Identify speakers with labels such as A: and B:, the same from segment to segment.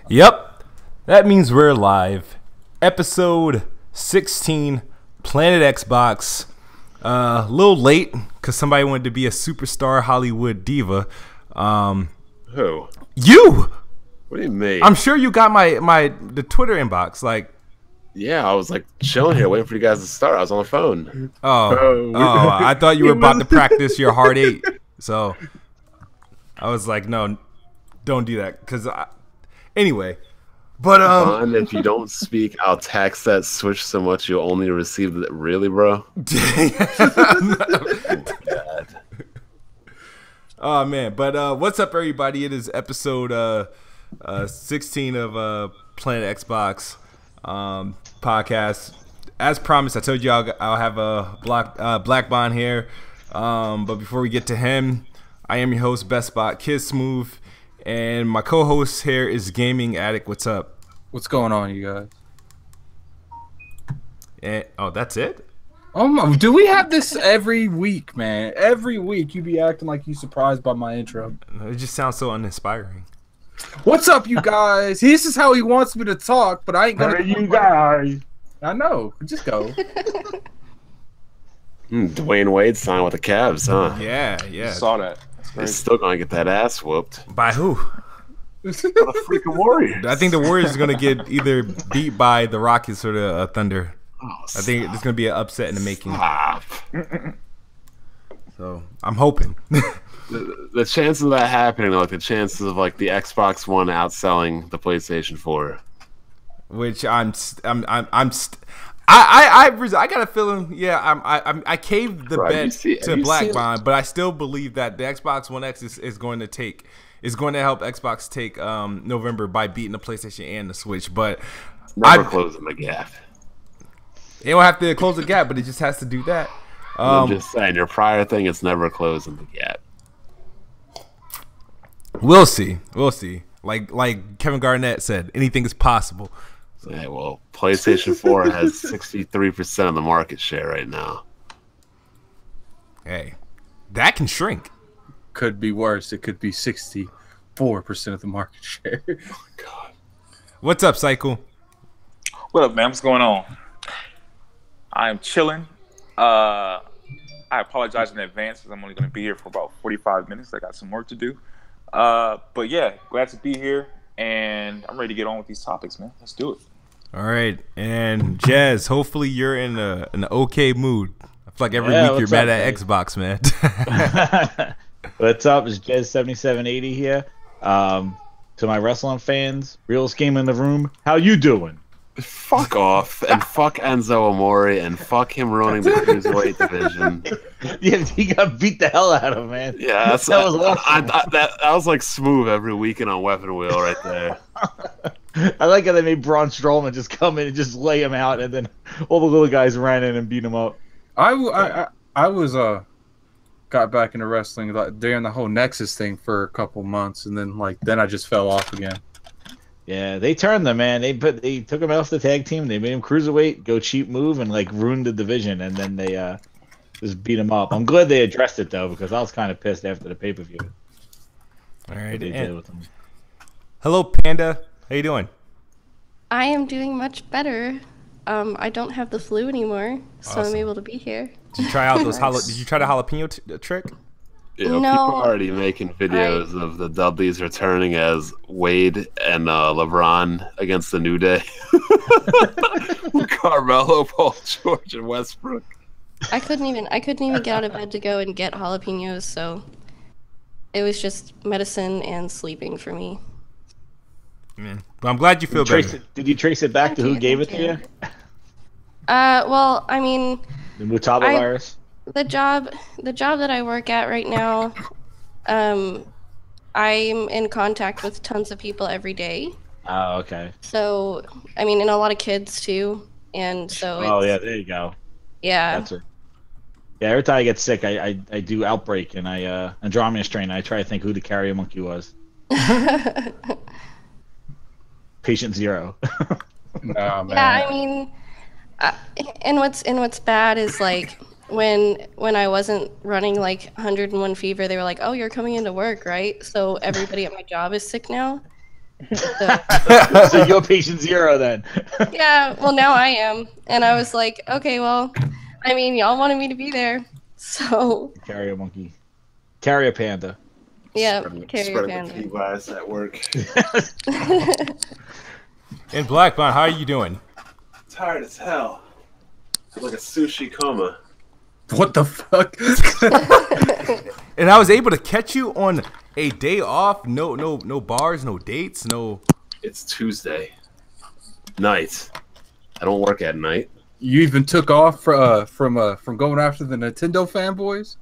A: Yep, that means we're live. Episode 16, Planet Xbox. A little late because somebody wanted to be a superstar Hollywood diva.
B: Who?
A: You!
B: What do you mean?
A: I'm sure you got the Twitter inbox.
B: Yeah, I was like chilling here waiting for you guys to start. I was on the phone.
A: I thought you were about to practice your hard eight. So I was like, no, don't do that. Anyway. But
B: Fine, if you don't speak, I'll tax that switch so much you'll only receive it. Really, bro?
A: Oh man, but what's up, everybody? It is episode 16 of Planet Xbox podcast. As promised, I told you I'll have a Black Bond here. But before we get to him, I am your host, Best Spot Kid Smooth. And my co-host here is Gaming Addict. What's up?
C: What's going on, you guys?
A: And, that's it?
C: Do we have this every week, man? Every week you be acting like you surprised by my intro.
A: It just sounds so uninspiring.
C: What's up, you guys? This is how he wants me to talk, but I ain't gonna.
D: Hey, you guys.
C: I know. Just go.
B: Dwayne Wade signed with the Cavs, huh?
A: Yeah.
D: Saw that.
B: He's still gonna get that ass whooped.
A: By who?
B: The freaking Warriors.
A: I think the Warriors are going to get either beat by the Rockets or the Thunder. I think there's going to be an upset in the making.
B: Stop.
A: So I'm hoping.
B: The chances of that happening are like the chances of like the Xbox One outselling the PlayStation 4.
A: Which I got a feeling. Yeah, I caved the bet to Black Bond, but I still believe that the Xbox One X is going to help Xbox take November by beating the PlayStation and the Switch. But
B: never closing the gap.
A: They don't have to close the gap, but it just has to do that.
B: I'm just saying, your prior thing is never closing the gap.
A: We'll see. Like Kevin Garnett said, anything is possible.
B: So, yeah, well, PlayStation 4 has 63% of the market share right now.
A: Hey, that can shrink.
C: Could be worse. It could be 64% of the market share.
B: Oh my god.
A: What's up, Cycle?
D: What up, man? What's going on? I'm chilling. I apologize in advance because I'm only going to be here for about 45 minutes. I got some work to do. But yeah, glad to be here, and I'm ready to get on with these topics, man. Let's do it.
A: All right, and Jazz, hopefully you're in an okay mood. I feel like every week you're mad at Xbox, man.
E: What's up? It's Jez7780 here. To my wrestling fans, realest game in the room. How you doing?
B: Fuck off, and fuck Enzo Amore, and fuck him ruining the cruiserweight division.
E: Yeah, he got beat the hell out of, man.
B: Yeah,
E: that was awesome.
B: that was like smooth every weekend on Weapon Wheel right there.
E: I like how they made Braun Strowman just come in and just lay him out, and then all the little guys ran in and beat him up.
C: I was got back into wrestling during the whole Nexus thing for a couple months, and then I just fell off again.
E: Yeah, they turned them, man. They took him off the tag team. They made him cruiserweight, go cheap move, and ruined the division. And then they just beat him up. I'm glad they addressed it though, because I was kind of pissed after the pay-per-view.
A: All right, hello, Panda. How you doing?
F: I am doing much better. I don't have the flu anymore, so
A: Awesome.
F: I'm able to be here.
A: Did you try out those? Did you try the jalapeno trick?
B: You know,
F: No.
B: people are already making videos of the Dudleys returning as Wade and LeBron against the New Day. Carmelo, Paul George, and Westbrook.
F: I couldn't even get out of bed to go and get jalapenos, so it was just medicine and sleeping for me.
A: Man, but I'm glad you feel better.
E: Did you trace it back to who gave it to you?
F: Well, I mean,
E: The Mutaba virus?
F: the job that I work at right now, I'm in contact with tons of people every day.
E: Oh, okay.
F: So, I mean, and a lot of kids too, and so.
E: Oh yeah, there you go.
F: Yeah.
E: That's it. Yeah, every time I get sick, I do Outbreak and Andromeda Strain. I try to think who the carrier monkey was. Patient Zero.
C: Nah, man.
F: Yeah, I mean, and what's bad is when I wasn't running 101 fever, they were like, "Oh, you're coming into work, right?" So everybody at my job is sick now.
E: So you're patient zero then.
F: Yeah, well now I am, and I was like, okay, well, I mean, y'all wanted me to be there, so
E: Carrier monkey. Carrier panda.
F: yeah,
B: Spreading
F: carrier
B: the
F: panda.
B: P-wise at work.
A: And Blackbond, how are you doing?
B: Tired as hell. Like a sushi coma.
C: What the fuck?
A: And I was able to catch you on a day off. No bars, no dates, no.
B: It's Tuesday night. I don't work at night.
C: You even took off from going after the Nintendo fanboys?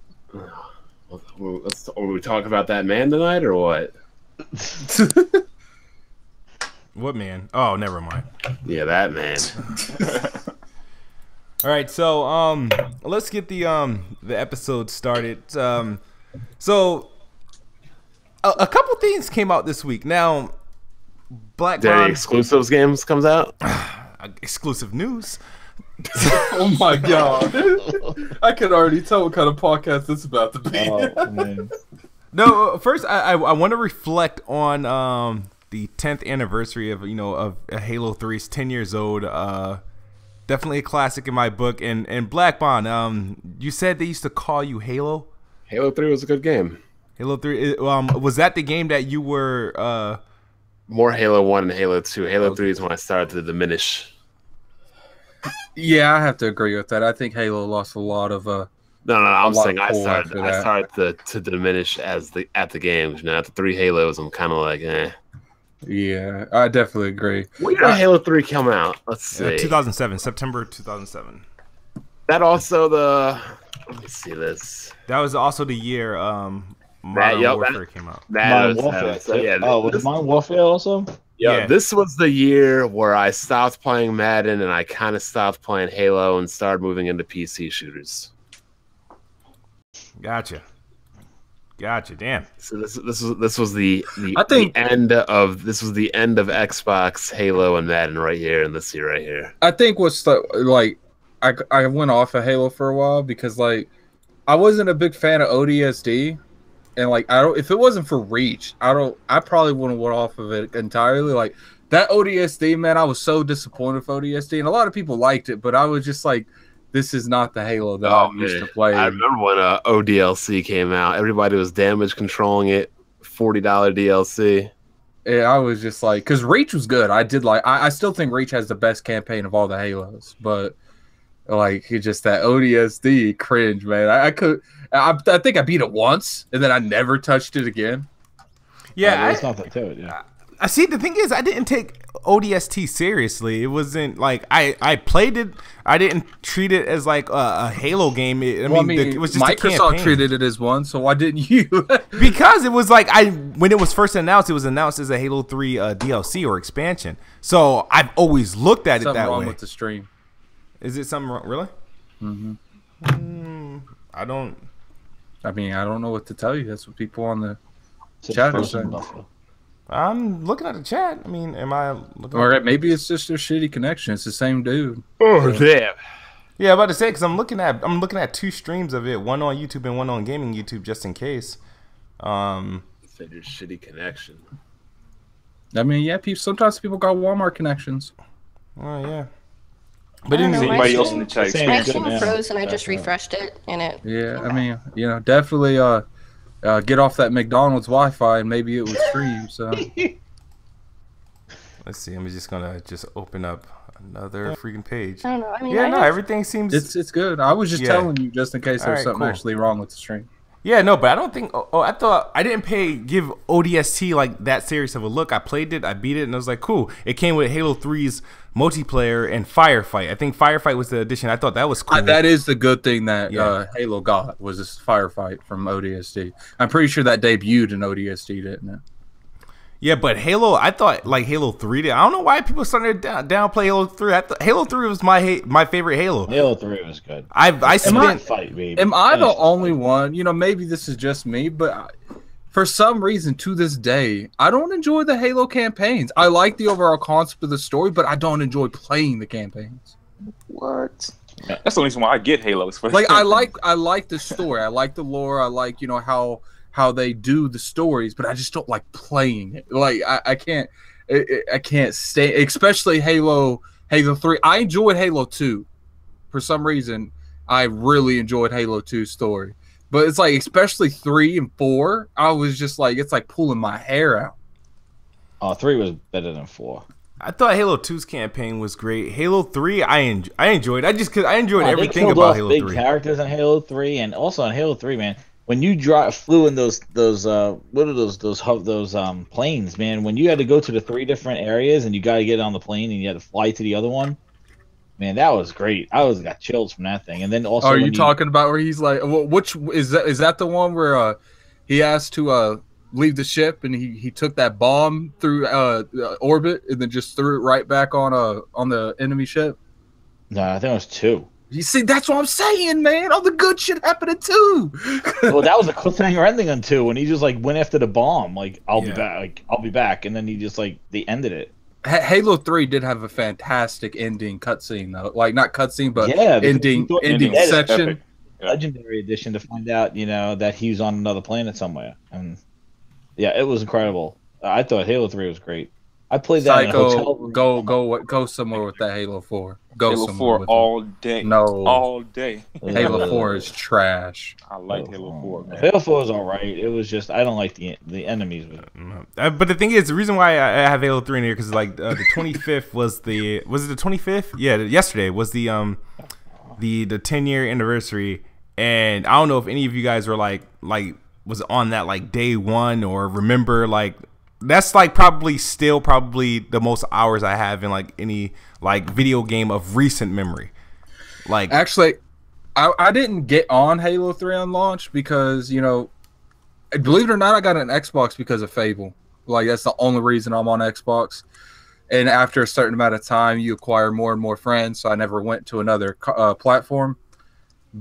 B: Are we talking about that man tonight or what?
A: What man? Oh, never mind.
B: Yeah, that man.
A: All right, so let's get the episode started. So a couple things came out this week. Now,
B: Any exclusives games comes out?
A: Exclusive news.
C: Oh my god! I can already tell what kind of podcast this is about to be.
E: Oh, man.
A: No, first I want to reflect on the 10th anniversary of Halo 3's 10 years old. Definitely a classic in my book. And Black Bond, you said they used to call you Halo.
B: Halo 3 was a good game.
A: Halo 3. Was that the game that you were?
B: More Halo 1 and Halo 2. Halo 3 is when I started to diminish.
C: Yeah, I have to agree with that. I think Halo lost a lot of.
B: No, I'm saying I
C: pull
B: started
C: after that.
B: to diminish at the games. Now after 3 Halos, I'm kind of like, eh.
C: Yeah, I definitely agree.
B: When did Halo 3 come out? Let's see.
A: 2007, September 2007.
B: That also let me see this.
A: That was also the year Modern Warfare came out.
E: Modern Warfare. Was Modern Warfare also?
A: Yeah.
B: This was the year where I stopped playing Madden and I kind of stopped playing Halo and started moving into PC shooters.
A: Gotcha. Damn.
B: So this was the end of Xbox, Halo, and Madden right here, and this year right here.
C: I think I went off of Halo for a while because I wasn't a big fan of ODSD, and if it wasn't for Reach, I probably wouldn't went off of it entirely. Like that ODSD, man, I was so disappointed with ODSD, and a lot of people liked it, but I was just like, this is not the Halo that I used to play.
B: I remember when ODLC came out. Everybody was damage controlling it. $40 DLC.
C: Yeah, I was just like, because Reach was good. I still think Reach has the best campaign of all the Halos, but it's just that ODSD cringe, man. I think I beat it once, and then I never touched it again.
A: Yeah,
E: it's not that too. Yeah.
A: I see. The thing is, I didn't take ODST seriously. It wasn't like I played it. I didn't treat it as like a Halo game. It was just
C: Microsoft treated it as one. So why didn't you?
A: Because it was like when it was first announced, it was announced as a Halo 3 DLC or expansion. So I've always looked at it that way.
C: Something wrong with the stream.
A: Is it something wrong? Really?
C: Mm-hmm.
A: I don't
C: know what to tell you. That's what people on the chat are saying.
A: I'm looking at the chat. I mean, am I looking?
C: All right, maybe it's just a shitty connection. It's the same dude.
B: Oh damn!
A: Yeah, I'm about to say because I'm looking at two streams of it, one on YouTube and one on gaming YouTube, just in case.
B: Said your shitty connection.
C: I mean, yeah, sometimes people got Walmart connections.
A: Oh yeah. But
D: anybody else in the chat?
F: My stream froze and I just refreshed it, and it.
C: Yeah, I mean, definitely. Get off that McDonald's Wi-Fi and maybe it would stream. So
A: let's see. I'm just gonna open up another freaking page.
F: I don't know. I mean,
A: everything seems
C: it's good. I was just telling you just in case there's something actually wrong with the stream.
A: Yeah, no, but I don't think. I thought I didn't give ODST like that serious of a look. I played it, I beat it, and I was like, cool. It came with Halo 3's multiplayer and Firefight. I think Firefight was the addition. I thought that was cool.
C: That is the good thing that Halo got was this Firefight from ODST. I'm pretty sure that debuted in ODST, didn't it?
A: Yeah, but Halo, I thought like Halo 3 did. I don't know why people started to downplay Halo 3. I thought Halo 3 was my favorite Halo.
E: Halo 3 was good.
A: Am I
C: the only one? Maybe this is just me, but for some reason to this day, I don't enjoy the Halo campaigns. I like the overall concept of the story, but I don't enjoy playing the campaigns.
D: What? That's the only reason why I get Halos.
C: I like the story. I like the lore. I like how they do the stories, but I just don't like playing it. I can't. I can't stay, especially Halo 3. I enjoyed Halo 2 for some reason. I really enjoyed Halo 2's story, but it's like especially 3 and 4. I was just like, it's like pulling my hair out.
E: Oh, 3 was better than 4.
A: I thought Halo 2's campaign was great. Halo 3, I enjoyed. Because I enjoyed everything
E: they
A: about Halo
E: big
A: 3.
E: Characters in Halo 3, and also in Halo 3, man. When you flew in those what are those planes, man? When you had to go to the 3 different areas and you got to get on the plane and you had to fly to the other one, man, that was great. I got chills from that thing. And then also,
C: are you talking about where he's like, which is that? Is that the one where he asked to leave the ship and he took that bomb through orbit and then just threw it right back on the enemy ship?
E: No, I think it was 2.
C: You see, that's what I'm saying, man. All the good shit happened in 2.
E: Well, that was a cliffhanger ending on 2 when he just like went after the bomb, like I'll be back, and then he just like they ended it.
C: Halo 3 did have a fantastic ending cutscene though, like not cutscene, but ending section.
E: Legendary edition to find out, that he was on another planet somewhere, and yeah, it was incredible. I thought Halo 3 was great. I played that in a hotel room.
C: Go somewhere with that Halo 4.
D: Halo 4 all day.
C: No,
D: all day.
C: Halo 4 is trash.
D: I like Halo 4. Man.
E: Halo 4 is all right. It was just I don't like the enemies with it.
A: But the thing is, the reason why I have Halo 3 in here because like the 25th was it the 25th? Yeah, yesterday was the 10-year anniversary, and I don't know if any of you guys were like was on that like day one or remember like. That's like probably the most hours I have in like any like video game of recent memory. Like
C: actually, I didn't get on Halo 3 on launch because believe it or not, I got an Xbox because of Fable. Like that's the only reason I'm on Xbox. And after a certain amount of time, you acquire more and more friends. So I never went to another platform.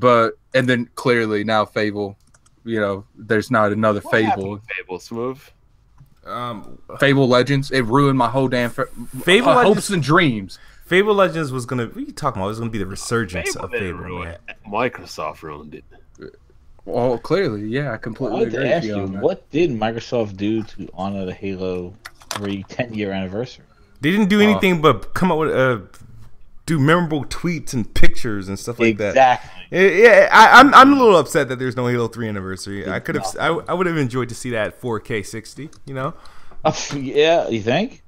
C: And then clearly now Fable, there's not another Fable.
B: Fable Smooth.
C: Fable Legends, it ruined my whole damn
A: Fable
C: hopes and dreams.
A: Fable Legends was gonna. What are you talking about? It was gonna be the resurgence of Fable. Man.
B: Microsoft ruined it.
C: Well, clearly, yeah, I completely agree.
E: Ask you, what did Microsoft do to honor the Halo 3 10-year anniversary?
A: They didn't do anything but come up with do memorable tweets and pictures and stuff like that.
E: Exactly.
A: Yeah, I'm a little upset that there's no Halo 3 anniversary. I would have enjoyed to see that 4K 60.
E: Yeah, you think?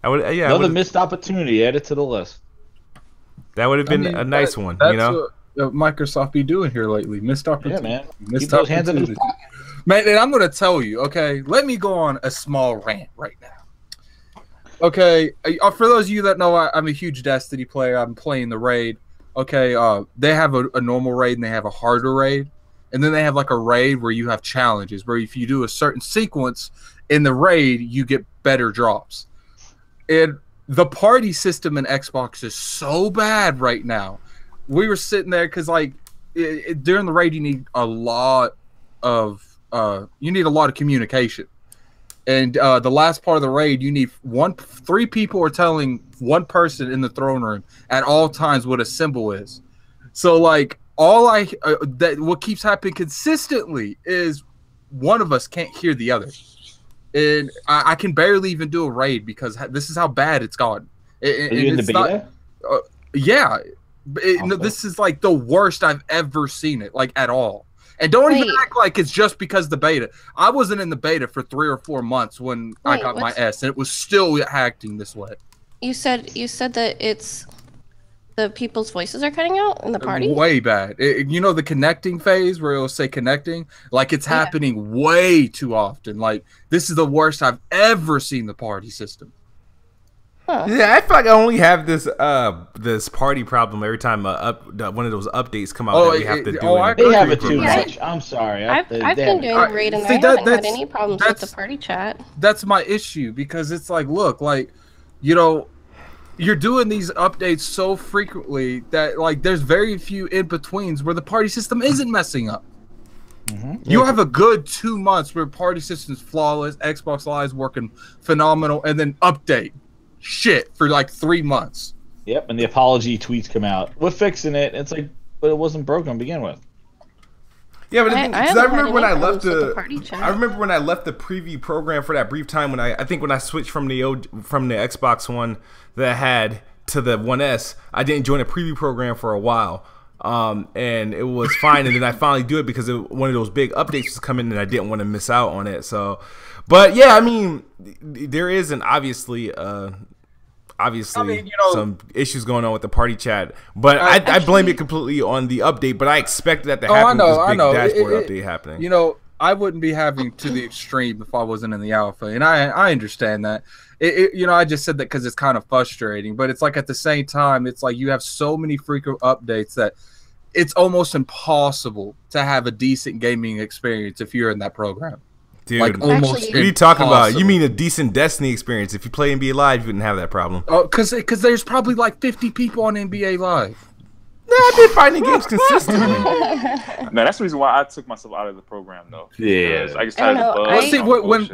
A: I would. Yeah,
E: another missed opportunity. Add it to the list.
A: That would have been a nice one.
C: That's what Microsoft be doing here lately. Missed opportunity.
E: Yeah, man.
C: Missed Keep those hands in his pocket. Man, and I'm going to tell you. Okay, let me go on a small rant right now. Okay, for those of you that know, I'm a huge Destiny player. I'm playing the raid. Okay, they have a normal raid and they have a harder raid. And then they have like a raid where you have challenges, where if you do a certain sequence in the raid, you get better drops. And the party system in Xbox is so bad right now. We were sitting there because like during the raid, you need a lot of communication. And the last part of the raid, you need 3 people are telling one person in the throne room at all times what a symbol is. So like what keeps happening consistently is one of us can't hear the other, and I can barely even do a raid because this is how bad it's gotten.
E: Are you in the beta?
C: Yeah, this is like the worst I've ever seen it, like at all. And don't even act like it's just because the beta. I wasn't in the beta for 3 or 4 months when I got my S, and it was still acting this way.
F: You said that it's the people's voices are cutting out in the party?
C: Way bad. The connecting phase where it'll say connecting, like it's happening way too often. Like this is the worst I've ever seen the party system.
F: Huh.
A: Yeah, I feel like I only have this party problem every time one of those updates come out that we have to do.
E: They have it too much. I'm sorry.
F: I've been doing raid and I haven't had any problems with the party chat.
C: That's my issue because it's like, look, like, you're doing these updates so frequently that like there's very few in betweens where the party system isn't messing up. Mm-hmm. You have a good 2 months where party system's flawless, Xbox Live's working phenomenal, and then update shit for like 3 months.
E: Yep, and the apology tweets come out. We're fixing it. It's like, but it wasn't broken to begin with.
A: Yeah, but I remember when I left
F: I
A: remember when I left the preview program for that brief time when I think when I switched from the Xbox One that I had to the 1S, I didn't join a preview program for a while. And it was fine, and then I finally do it because one of those big updates was coming, and I didn't want to miss out on it. So, but yeah, I mean, there is obviously some issues going on with the party chat, but I blame it completely on the update. But I expected that to happen with this big dashboard update happening.
C: You know, I wouldn't be having to the extreme if I wasn't in the alpha, and I understand that. You know, I just said that because it's kind of frustrating, but it's like at the same time, it's like you have so many frequent updates that it's almost impossible to have a decent gaming experience if you're in that program.
A: Dude,
C: like almost
A: what are you talking about? You mean a decent Destiny experience? If you play NBA Live, you wouldn't have that problem.
C: Oh, because there's probably like 50 people on NBA Live.
A: No, I've been finding games consistently.
D: No, that's the reason why I took myself out of the program, though.
B: Yeah,
D: I just tired of the bugs.
C: See,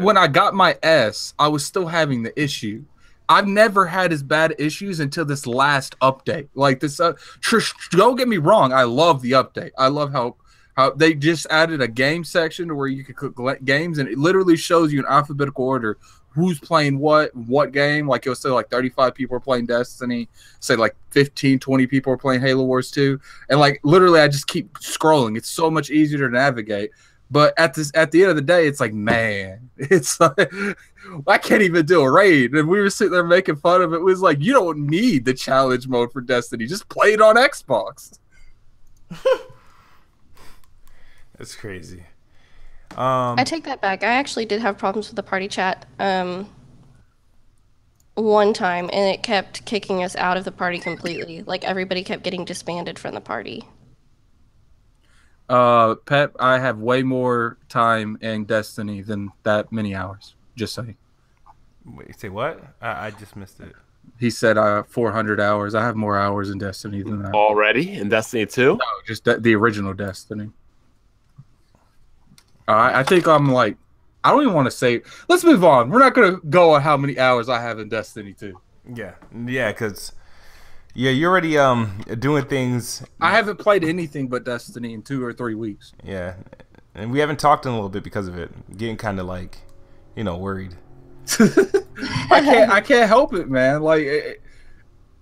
C: when I got my S, I was still having the issue. I've never had as bad issues until this last update. Like this, don't get me wrong. I love the update. I love how they just added a game section where you can click games, and it literally shows you in alphabetical order who's playing what game. Like it'll say like 35 people are playing Destiny, say like 15, 20 people are playing Halo Wars 2. And like literally I just keep scrolling. It's so much easier to navigate. But at the end of the day, it's like, man, it's like I can't even do a raid. And we were sitting there making fun of it. It was like, you don't need the challenge mode for Destiny. Just play it on Xbox.
A: That's crazy.
F: I take that back. I actually did have problems with the party chat one time, and it kept kicking us out of the party completely. Like everybody kept getting disbanded from the party.
C: Pep, I have way more time in Destiny than that many hours. Just saying.
A: Wait, say what? I just missed it.
C: He said 400 hours. I have more hours in Destiny than that.
B: Already in Destiny 2?
C: No, just the original Destiny. I think I'm like, I don't even want to say. Let's move on. We're not going to go on how many hours I have in Destiny 2.
A: Yeah, because you're already doing things.
C: I haven't played anything but Destiny in 2 or 3 weeks.
A: Yeah, and we haven't talked in a little bit because of it. Getting kind of like, worried.
C: I can't help it, man. Like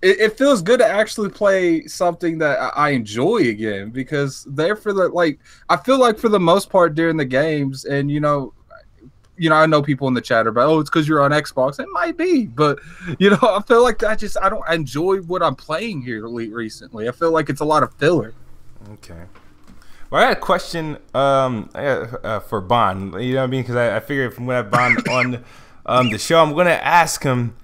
C: it feels good to actually play something that I enjoy again, because I feel like for the most part during the games, and I know people in the chat are about, oh, it's because you're on Xbox. It might be, but I feel like I don't enjoy what I'm playing here recently. I feel like it's a lot of filler.
A: Okay. Well, I had a question for Bond. You know what I mean? Because I figured if we have Bond on the show, I'm going to ask him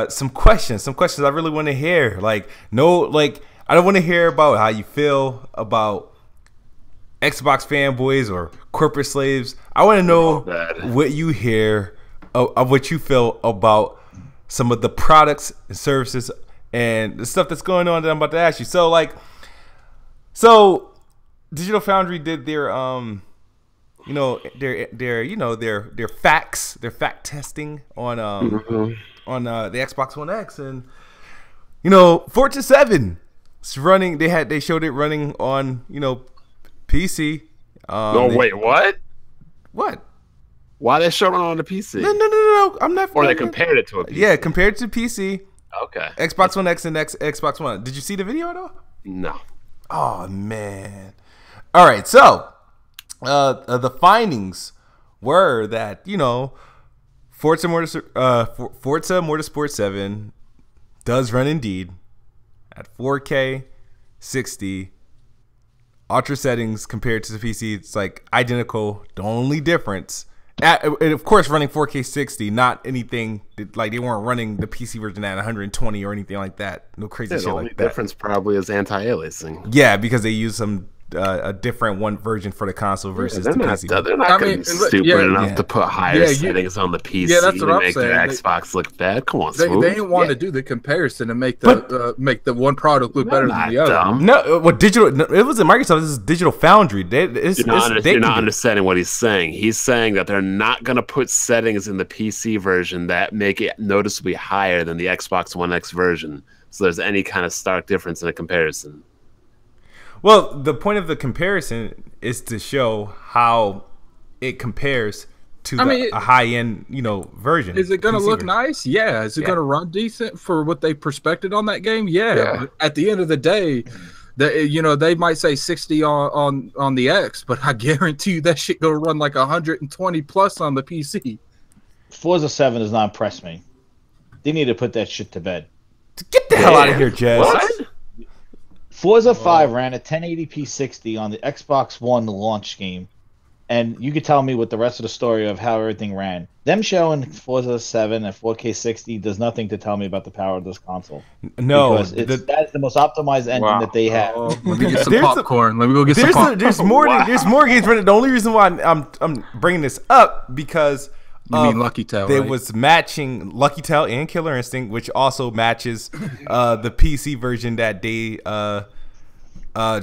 A: some questions I really want to hear. I don't want to hear about how you feel about Xbox fanboys or corporate slaves. I want to know what you hear of what you feel about some of the products and services and the stuff that's going on that I'm about to ask you. So Digital Foundry did their their fact testing on the Xbox One X, and Forza 7 it's running. They showed it running on PC.
B: Wait, what?
A: What?
B: Why they showing it on the PC?
A: No. I'm not.
B: Or they compared it to a PC.
A: Yeah, compared to PC.
B: Okay.
A: Xbox One X and Xbox One. Did you see the video at all?
B: No.
A: Oh man. All right, so the findings were that Forza Motorsport 7 does run indeed at 4K 60 ultra settings compared to the PC. It's like identical. The only difference, and of course, running 4K 60, not anything like they weren't running the PC version at 120 or anything like that. No crazy shit like that.
B: The only difference probably is anti-aliasing.
A: Yeah, because they use a different one version for the console versus the PC.
B: They're not going to be stupid enough to put higher settings on the PC to make their Xbox look bad. Come on,
C: they didn't want to do the comparison and make the one product look better than the other.
B: Dumb.
A: No, it wasn't Microsoft. This is Digital Foundry.
B: You're not understanding what he's saying. He's saying that they're not going to put settings in the PC version that make it noticeably higher than the Xbox One X version, so there's any kind of stark difference in a comparison.
A: Well, the point of the comparison is to show how it compares to a high-end, version.
C: Is it going to
A: PC
C: look
A: version.
C: nice? Yeah. Is it going to run decent for what they prospected on that game? Yeah. But at the end of the day, they might say 60 on the X, but I guarantee you that shit going to run like 120 plus on the PC.
E: Forza 7 does not impress me. They need to put that shit to bed.
A: Get the hell out of here, Jez.
B: What?
E: Forza 5 ran at 1080p 60 on the Xbox One launch game. And you could tell me with the rest of the story of how everything ran. Them showing Forza 7 at 4K 60 does nothing to tell me about the power of this console.
A: No,
E: because that's the most optimized engine that they have.
C: Let me get some popcorn. Let me go get some popcorn.
A: There's more games running. The only reason why I'm bringing this up because
C: you mean Lucky Tail?
A: There
C: right?
A: was matching Lucky Tail and Killer Instinct, which also matches the PC version that they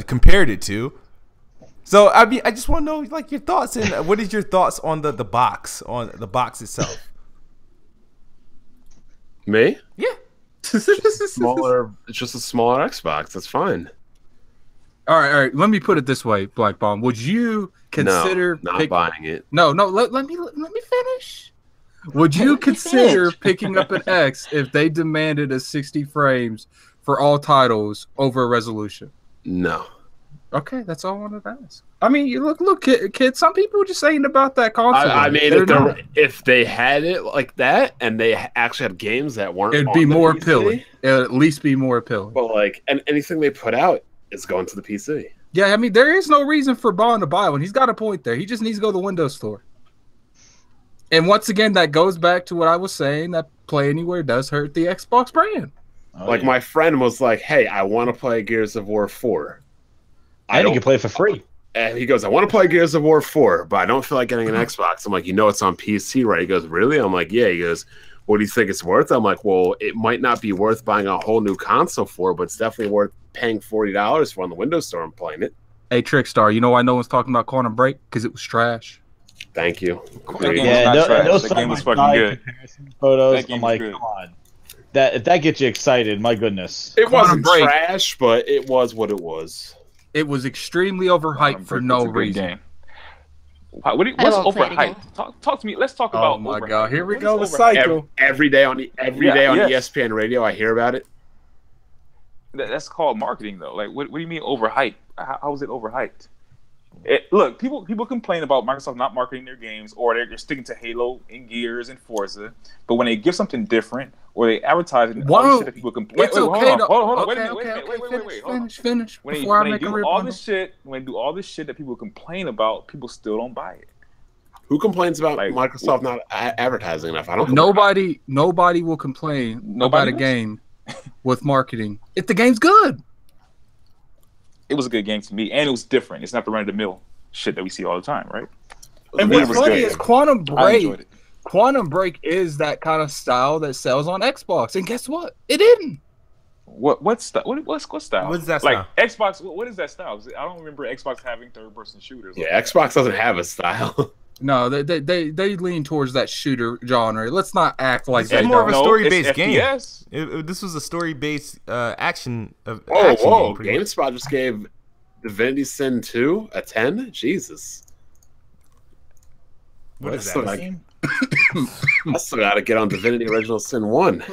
A: compared it to. So I just want to know like your thoughts and what is your thoughts on the box itself?
B: Me?
A: Yeah.
B: Smaller. It's just a smaller Xbox. That's fine.
C: All right. Let me put it this way, Black Bomb. Would you consider
B: not buying it?
C: No. Let me finish. Would you consider picking up an X if they demanded a 60 frames for all titles over a resolution?
B: No.
C: Okay, that's all I wanted to ask. I mean, you look, kid. Some people are just saying about that console.
B: I mean, if they had it like that and they actually had games that weren't,
C: it'd be more appealing. It'd at least be more appealing.
B: But and anything they put out is going to the PC.
C: Yeah, I mean, there is no reason for Bond to buy one. He's got a point there. He just needs to go to the Windows Store. And once again, that goes back to what I was saying, that Play Anywhere does hurt the Xbox brand.
B: My friend was like, hey, I want to play Gears of War 4.
E: And you can play it for free.
B: And he goes, I want to play Gears of War 4, but I don't feel like getting an Xbox. I'm like, it's on PC, right? He goes, really? I'm like, yeah. He goes, what do you think it's worth? I'm like, well, it might not be worth buying a whole new console for, but it's definitely worth paying $40 for on the Windows Store and playing it.
C: Hey, Trickstar, you know why no one's talking about Quantum Break? Because it was trash.
B: Thank you.
D: That game was fucking good.
E: Photos, I'm like, come on. If that gets you excited, my goodness.
B: It wasn't trash, but it was what it was.
C: It was extremely overhyped for no reason.
D: What's overhyped? Talk to me. Let's talk about.
C: Oh my god! Here we go. The cycle.
B: Every day on ESPN radio, I hear about it.
D: That's called marketing, though. Like, what do you mean overhyped? How is it overhyped? Look, people complain about Microsoft not marketing their games, or they're sticking to Halo and Gears and Forza. But when they give something different, or they advertise it, all the shit that people complain. Hold on. Wait a minute.
C: Finish.
D: When they do all this shit that people complain about, people still don't buy it.
B: Who complains about Microsoft not advertising enough? I don't.
C: Nobody will complain about a game with marketing if the game's good.
D: It was a good game to me, and it was different. It's not the run-of-the-mill shit that we see all the time, right?
C: And what's funny is Quantum Break. Quantum Break is that kind of style that sells on Xbox, and guess what? It didn't.
D: What style? What style?
A: What's that style?
D: Like Xbox. What is that style? I don't remember Xbox having third-person shooters.
B: Yeah, Xbox doesn't have a style.
C: No, they lean towards that shooter genre. Let's not act like
A: it's more of a story-based game. This was a story-based action.
B: Whoa! GameSpot just gave Divinity Sin 2 a 10. Jesus.
A: What is that?
B: I still got to get on Divinity Original Sin 1.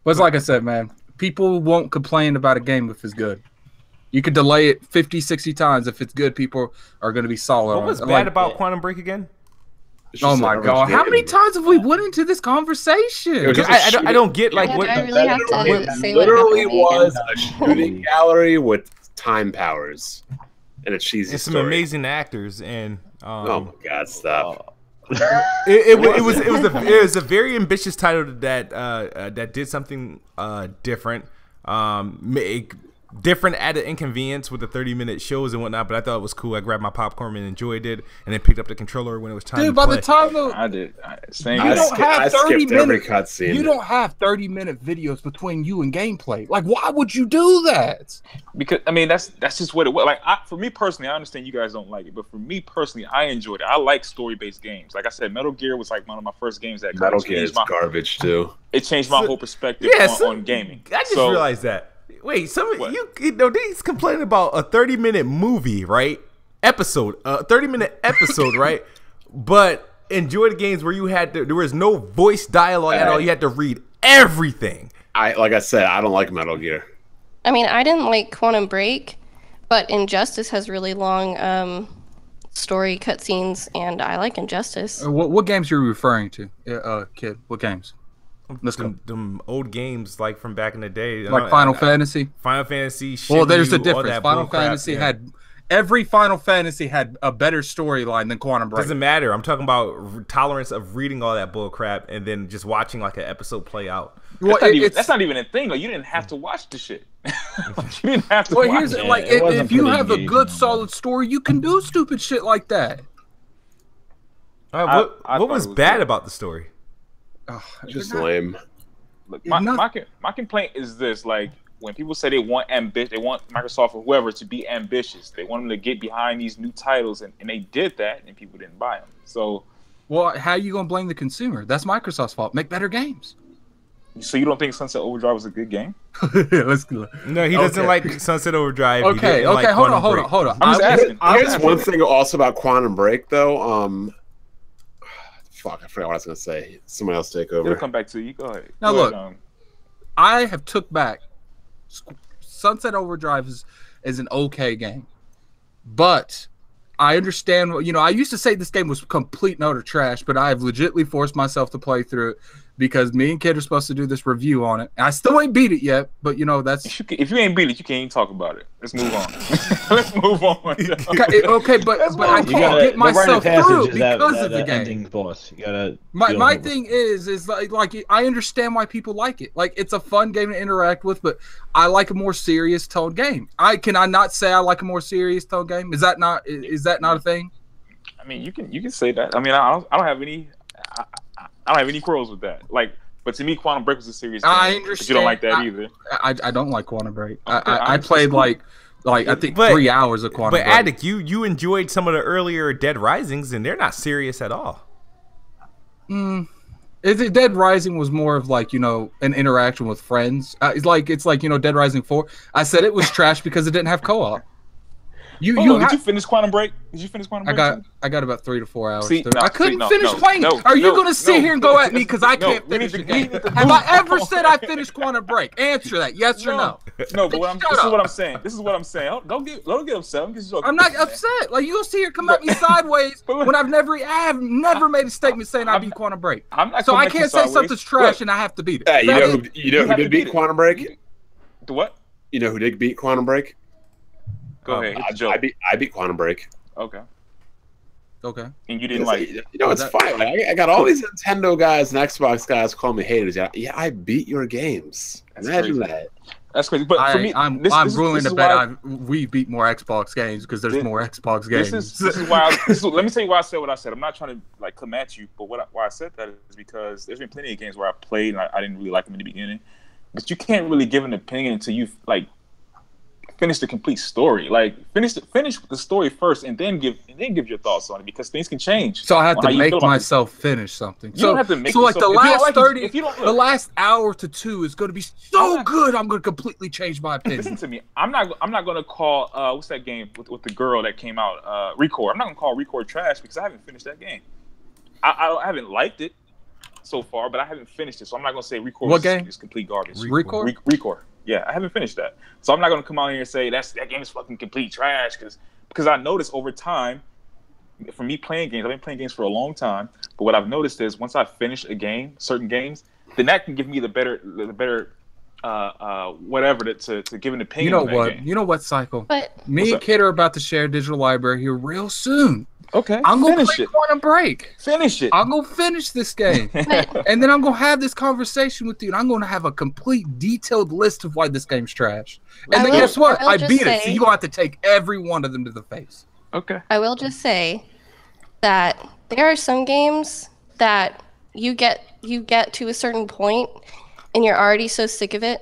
C: But it's like I said, man, people won't complain about a game if it's good. You could delay it 50, 60 times. If it's good, people are going to be solid.
A: What was bad about Quantum Break again?
C: Oh my god! How many times have we went into this conversation?
A: I don't get like what.
F: I really have to say what
B: literally was a shooting gallery with time powers and a cheesy.
A: And some
B: story.
A: Amazing actors and.
B: Oh my god! Stop.
A: It was a very ambitious title that did something different. Different added inconvenience with the 30-minute shows and whatnot, but I thought it was cool. I grabbed my popcorn and enjoyed it, and then picked up the controller when it was time to play.
C: By the time
D: I did,
C: you don't have 30 minute
B: cutscene.
C: You don't have 30-minute videos between you and gameplay. Like, why would you do that?
D: Because I mean, that's just what it was. Like, for me personally, I understand you guys don't like it, but for me personally, I enjoyed it. I like story-based games. Like I said, Metal Gear was like one of my first games that
B: Metal Gear is garbage too.
D: It changed my whole perspective on gaming.
A: I just realized that. Wait,
D: What?
A: you know he's complaining about a 30-minute movie, right? Episode, 30-minute episode, right? But enjoy the games where there was no voice dialogue at all. You had to read everything.
B: Like I said, I don't like Metal Gear.
F: I mean, I didn't like Quantum Break, but Injustice has really long story cutscenes, and I like Injustice.
C: What games are you referring to, kid? What games? Let's go.
A: Them old games like from back in the day,
C: Like Final Fantasy.
A: Final Fantasy.
C: Well, there's
A: Shenmue,
C: a
A: all
C: difference.
A: that
C: Final
A: bull crap,
C: Fantasy
A: yeah.
C: had every Final Fantasy had a better storyline than Quantum Break.
A: Doesn't matter. I'm talking about tolerance of reading all that bull crap and then just watching like an episode play out.
C: Well,
D: That's not even a thing. Like, you didn't have to watch the shit. Like, you didn't have to
C: Well,
D: watch
C: here's
D: it.
C: like
E: it wasn't
C: if you
E: pretty
C: have a
E: engaging,
C: good,
E: man.
C: solid story, you can do stupid shit like that.
A: What
D: I
A: what
D: thought
A: was
D: it was
A: bad
D: good.
A: about the story?
B: Just lame.
D: Look,
C: It's not-
D: my complaint is this: like, when people say they want Microsoft or whoever to be ambitious, they want them to get behind these new titles, and they did that, and people didn't buy them. So
C: Well, how are you gonna blame the consumer? That's Microsoft's fault. Make better games.
D: you don't think Sunset Overdrive was a good game?
C: Let's go.
A: No, he doesn't like Sunset Overdrive. He
C: Okay,
A: didn't like
C: hold
A: Quantum Break.
C: on.
D: I'm just asking.
B: Here's one thing also about Quantum Break, though. Fuck, I forgot what I was gonna say. Somebody else take
D: It'll
B: over.
D: come back to you. Go ahead.
C: Now
D: Go
C: look.
D: ahead,
C: I have took back Sunset Overdrive is an okay game, but I understand. You know, I used to say this game was complete and utter trash, but I have legitimately forced myself to play through it because me and Kid are supposed to do this review on it. I still ain't beat it yet, but you know that's
D: if you ain't beat it, you can't even talk about it. Let's move on. Let's move on.
C: okay. But I
E: You
C: can't
E: gotta-
C: get
E: the rite
C: myself
E: passage
C: through
E: is that
C: because of the game.
E: ending boss. You gotta.
C: My
E: deal with it.
C: thing is like I understand why people like it. Like it's a fun game to interact with, but I like a more serious tone game. I not say I like a more serious tone game. Is that not a thing?
D: I mean, you can say that. I mean, I don't have any. I don't have any quarrels with that. Like, but to me, Quantum Break was a serious game.
C: I
D: But you don't like that
C: understand.
D: either.
C: I don't like Quantum Break.
D: Okay,
C: I played like I think
A: But-
C: 3 hours of Quantum
A: But
C: Break.
A: Addict, you enjoyed some of the earlier Dead Risings, and they're not serious at all.
C: Dead Rising was more of like, you know, an interaction with friends. It's like you know, Dead Rising 4. I said it was trash because it didn't have co-op.
D: Did you finish Quantum Break? Did you finish Quantum Break?
C: I got about 3 to 4 hours.
D: See,
C: through.
D: no,
C: I couldn't
D: see, no,
C: finish
D: no,
C: playing.
D: no,
C: Are you
D: no,
C: going to sit
D: no.
C: here and go at me because I
D: No,
C: can't
D: we
C: finish
D: need
C: the
D: to-
C: game?
D: we need to
C: Have
D: move
C: I ever
D: on.
C: said I finished Quantum Break? Answer that, yes or no.
D: No, but this
C: Shut
D: is
C: up.
D: what I'm saying. This is what I'm saying. Don't get upset.
C: I'm not upset. Like you gonna sit here and come at me sideways when I have never made a statement saying I beat Quantum Break.
D: I'm not
C: So I
D: coming at you
C: can't say
D: sideways.
C: something's trash
D: Look,
C: and I have to beat it.
B: Hey, you know who
D: have
B: did
D: to
B: beat
D: beat it.
B: Quantum Break?
D: The what?
B: You know who did beat Quantum Break?
D: Go ahead. Hit the joke.
B: I beat Quantum Break.
D: Okay.
C: Okay.
D: And you didn't like.
B: You know, it's fine. Like, I got all these Nintendo guys and Xbox guys calling me haters. Yeah, I beat your games.
D: That's
B: Imagine
D: crazy.
B: that.
D: That's crazy. But for me,
C: I'm willing to bet we beat more Xbox games because there's more Xbox games.
D: This is why. Let me tell you why I said what I said. I'm not trying to like come at you, but why I said that is because there's been plenty of games where I played and I didn't really like them in the beginning. But you can't really give an opinion until you like finish the complete story. Like finish the story first, and then give your thoughts on it because things can change.
C: So I have
D: on how
C: to
D: you
C: make
D: feel about
C: myself finish something.
D: You don't have to make
C: so like the
D: yourself- if you don't
C: last
D: like it-
C: 30,
D: if you don't-
C: the last hour to 2 is going to be so good. I'm going to completely change my
D: Listen
C: opinion.
D: to me. I'm not going to call what's that game with the girl that came out Record. I'm not going to call Record trash because I haven't finished that game. I haven't liked it so far, but I haven't finished it, so I'm not going to say Record
C: What game?
D: is complete garbage.
C: Record?
D: Record. Yeah, I haven't finished that, so I'm not going to come out here and say that game is fucking complete trash because I noticed over time, for me playing games, I've been playing games for a long time, but what I've noticed is once I finish a game, certain games, then that can give me the better whatever to give an opinion.
C: You know
D: on that
C: what?
D: game.
C: You know what, Cycle?
F: But
C: Me
D: What's
C: and
D: up?
C: Kid are about to share a digital library here real soon.
D: Okay,
C: I'm going to
D: finish
C: play
D: it.
C: Quantum Break.
D: Finish it.
C: I'm going to finish this game. And then I'm going to have this conversation with you, and I'm going to have a complete detailed list of why this game's trash. And
F: I
C: then
F: will-
C: guess what?
F: I will
C: I
F: just
C: beat it. So
F: say-
C: you're going to have to take every one of them to the face.
D: Okay.
F: I will just say that there are some games that you get to a certain point and you're already so sick of it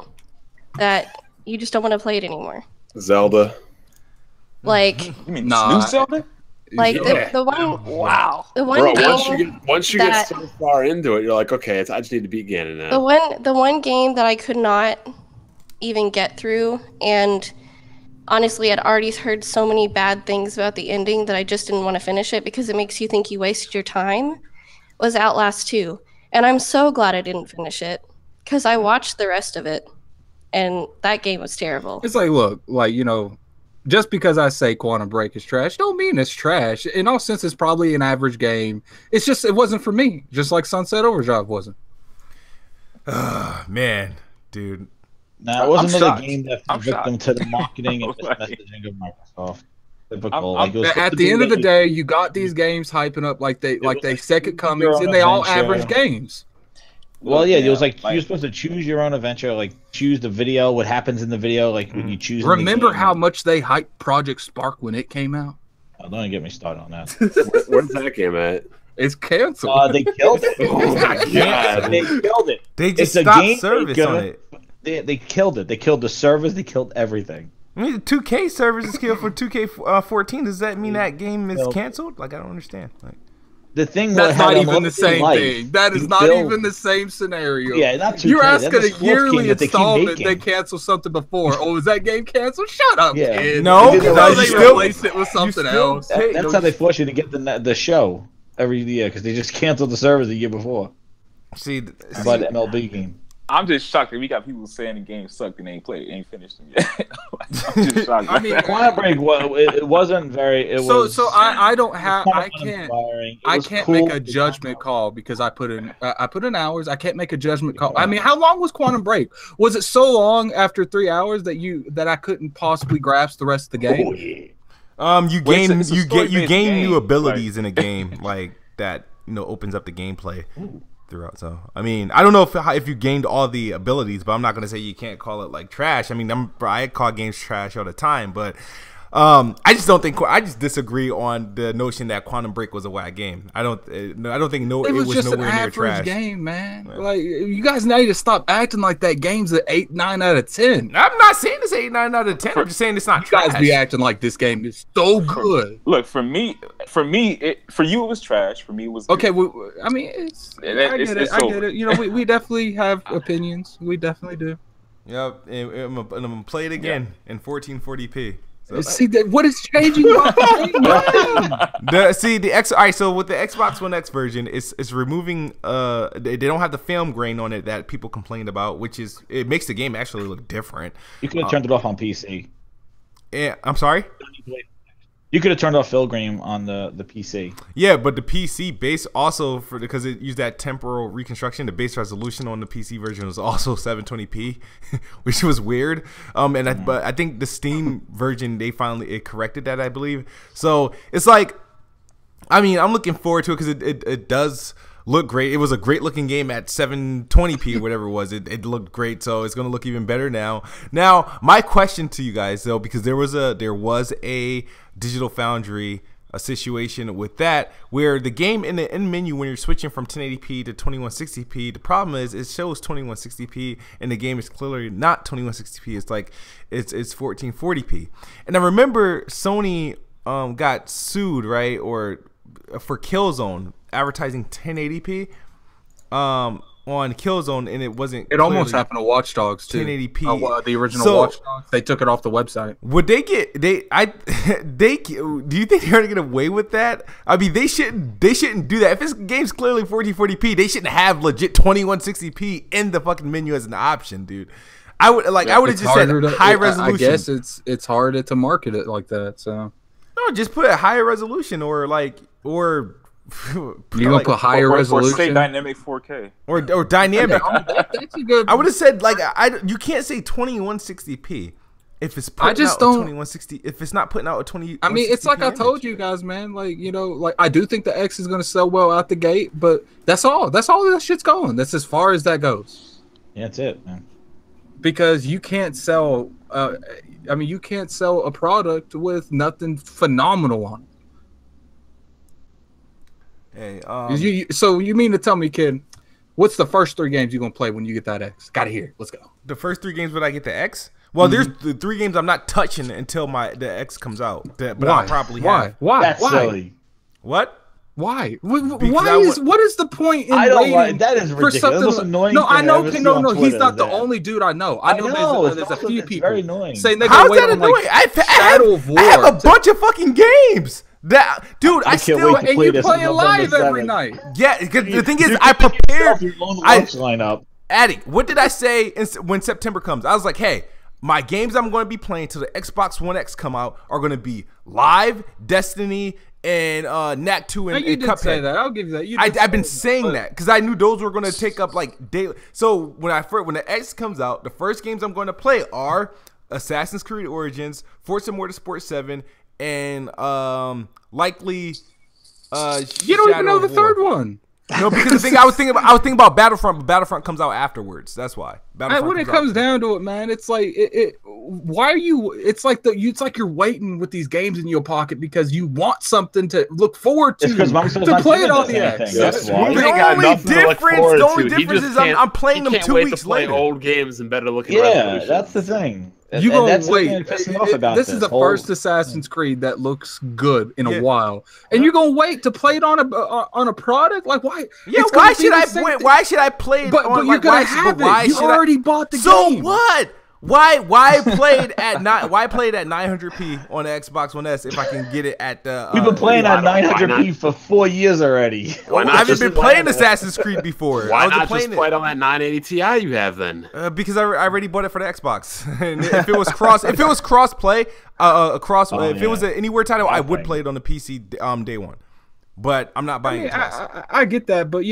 F: that you just don't want to play it anymore.
B: Zelda.
F: Like
D: You mean
C: Nah.
D: new Zelda?
F: the one
D: Wow.
F: the one
B: Bro,
F: game
B: once you get
F: that-
B: so far into it, you're like, okay, I just need to beat Ganon
F: the
B: now.
F: one game that I could not even get through. And honestly, I'd already heard so many bad things about the ending that I just didn't want to finish it because it makes you think you wasted your time, was Outlast 2. And I'm so glad I didn't finish it because I watched the rest of it, and that game was terrible.
C: It's like, look, like, you know, just because I say Quantum Break is trash, don't mean it's trash. In all sense, it's probably an average game. It's just, it wasn't for me, just like Sunset Overdrive wasn't.
A: Man, dude.
E: Now, it wasn't another
D: shocked.
E: game that fell
D: I'm
E: victim
D: shocked.
E: to the marketing and messaging of Microsoft. Typical. Like, it was
C: At the end of the day, you got these games hyping up like they second comings, and they all average games.
E: Well, yeah, it was like you're supposed to choose your own adventure, like choose the video, what happens in the video, like when you choose.
C: Remember how much they hyped Project Spark when it came out?
E: Oh, don't even get me started on that.
B: Where's that game at?
C: It's canceled.
E: They killed it.
B: Oh my God.
E: They killed it.
A: They just
E: It's a
A: stopped
E: game
A: service
E: maker.
A: on it.
E: They killed it. They killed the servers. They killed everything.
A: I mean, the 2K servers is killed for 2K14. Does that mean that game is canceled? Like, I don't understand. Like,
E: The thing
C: That's
E: had
C: not
E: a
C: even the same
E: life.
C: thing. That is
E: You
C: not
E: build-
C: even the same scenario.
E: Yeah, not 2K.
C: You're
E: That's
C: asking
E: a
C: a
E: sports
C: yearly
E: game that they keep
C: installment. They
E: making.
C: canceled something before. Oh, is that game canceled? Shut up,
E: Yeah.
C: kid.
A: No,
C: you know
A: because
C: they
A: you still-
C: replaced it with something
A: still
C: else.
A: pay-
E: That's how they force you to get the show every year because they just canceled the servers the year before.
A: see,
E: By the MLB game.
D: I'm just shocked that we got people saying the game sucked and they ain't finished them yet. I'm just shocked.
C: I mean,
E: Quantum Break, it wasn't very. It was.
C: I don't have
E: kind of
C: I can't
E: uninspiring. It
C: I
E: was
C: can't
E: cool.
C: make a judgment call because I put in hours. I can't make a judgment call. I mean, how long was Quantum Break? Was it so long after 3 hours that I couldn't possibly grasp the rest of the game?
E: Oh, yeah.
A: you
D: Well,
A: gain
D: it's a
A: you
D: story-based
A: gain
D: game,
A: new abilities in a game like that. Opens up the gameplay throughout. So I mean, I don't know if you gained all the abilities, but I'm not gonna say you can't call it like trash. I mean, I call games trash all the time, but I just disagree on the notion that Quantum Break was a whack game. I don't think
C: It was just an
A: nowhere near
C: average
A: trash.
C: game, man. Like, you guys need to stop acting like that game's an 8, 9 out of 10.
A: I'm not saying it's 8, 9 out of 10. I'm just saying it's not
C: You
A: trash.
C: guys be acting like this game is so good.
D: Look, for you it was trash. For me, it was good.
C: Okay, I mean, I get it. I get it. We definitely have opinions. We definitely do.
A: Yep, and I'm gonna play it again in 1440p. So,
C: See, what is changing my game?
A: All right, so with the Xbox One X version, it's removing they don't have the film grain on it that people complained about, which is it makes the game actually look different.
E: You could have turned it off on PC.
A: Yeah, I'm sorry.
E: You could have turned off Filgrame on the PC.
A: Yeah, but the PC base also because it used that temporal reconstruction, the base resolution on the PC version was also 720p, which was weird. But I think the Steam version it corrected that, I believe. So it's like, I mean, I'm looking forward to it because it does look great. It was a great looking game at 720p or whatever it was. It looked great, so it's gonna look even better now. Now, my question to you guys though, because there was a Digital Foundry situation with that where the game in the end menu when you're switching from 1080p to 2160p, the problem is it shows 2160p and the game is clearly not 2160p. It's like it's 1440p. And I remember Sony got sued, right, or for Killzone advertising 1080p on Killzone, and it wasn't.
C: It almost happened to Watch Dogs too.
A: 1080p.
C: The original Watch Dogs. They took it off the website.
A: Would they get do you think they're gonna get away with that? I mean, they shouldn't do that. If this game's clearly 1440p, they shouldn't have legit 2160p in the fucking menu as an option, dude. I would have just said high resolution.
C: I guess it's harder to market it like that. So
A: no, just put a higher resolution or
C: you gonna put higher resolution?
D: Or say dynamic 4K.
A: Or dynamic.
C: That's a good.
A: I would have said you can't say 2160p if it's putting out 2160. If it's not putting out a 20.
C: I mean, it's like I told you guys, man. Like I do think the X is gonna sell well out the gate, but that's all. That's all that shit's going. That's as far as that goes.
E: Yeah, that's it, man.
C: Because you can't sell. You can't sell a product with nothing phenomenal on it.
A: Hey,
C: so you mean to tell me, kid, what's the first 3 games you're gonna play when you get that X? Gotta hear it. Let's go.
A: The first 3 games when I get the X? Well, there's the 3 games I'm not touching until the X comes out. But I'll probably have.
C: Why?
E: That's silly.
A: What?
C: Why?
A: Because
C: What is the point in
E: I don't
C: waiting
E: like that. Is
C: for
E: ridiculous.
C: something?
E: That's the most annoying
C: No,
E: thing
C: I know.
E: I've ever seen
C: No,
E: on
C: no, he's
E: Twitter
C: not
E: is
C: the
E: that.
C: only dude I know. I know there's a few
E: it's
C: people
E: very annoying.
C: saying they
A: How's
C: go wait
A: that
C: on like
A: annoying?
C: Shadow of War.
A: I have a bunch of fucking games. That dude, I
E: can't
A: still
E: wait to
C: and
E: play
C: you're
E: this
C: playing
E: on November
C: live every
E: 7th.
C: night.
A: yeah. Because the thing is,
E: You
A: I
E: can pick yourself
A: prepared.
E: your own launch lineup.
A: Addict, what did I say when September comes? I was like, hey, my games I'm going to be playing till the Xbox One X come out are going to be Live, Destiny, and Knack 2 and,
C: You
A: and
C: did
A: Cuphead.
C: say that. I'll give you that.
A: I've been saying that because I knew those were going to take up like daily. So when the X comes out, the first games I'm going to play are Assassin's Creed Origins, Forza Motorsport 7, and likely
C: You don't even
A: Shadow
C: know the
A: of War.
C: third one.
A: No, because the thing I was thinking about Battlefront, but Battlefront comes out afterwards. That's why.
C: When it comes down to it, man, it's like why are you? It's like you're waiting with these games in your pocket because you want something to look forward to
E: It's 'cause Microsoft's
C: to
E: not
C: play it
E: giving
C: on
E: us
C: the
E: anything.
C: X.
E: That's why.
B: Movie ain't got nothing to look forward
A: the only
B: to. He
A: difference
B: just
A: is I'm
B: can't-
A: playing
B: he
A: them
B: can't
A: 2
B: wait
A: weeks
B: to play
A: later.
B: old games and better looking.
E: Yeah,
B: resolution.
E: that's the thing.
C: You
E: And
C: gonna
E: that's
C: wait?
E: what pisses me off about
C: This is the
E: whole-
C: first Assassin's Creed that looks good in
A: Yeah.
C: a while, and you're gonna wait to play it on a product? Like why?
A: Yeah,
C: It's gonna
A: why
C: be
A: should
C: the
A: I
C: same
A: wait?
C: thing.
A: Why should I play it
C: But
A: on?
C: you're
A: like,
C: gonna
A: why
C: have
A: why
C: it. You
A: should I-
C: already bought the
A: So
C: game.
A: what? Why played at Why played at 900p on the Xbox One S if I can get it at the?
E: We've been playing at
B: why not?
E: 900p for 4 years already.
B: Why not
A: I haven't
B: just
A: been
B: play
A: playing Assassin's Creed before.
B: Why
A: I was
B: not
A: playing
B: just play it on that 980 Ti you have then?
A: because I already bought it for the Xbox. And if it was cross play, if it was an anywhere title, I would play it on the PC day one. But I'm not buying it twice.
C: I get that, but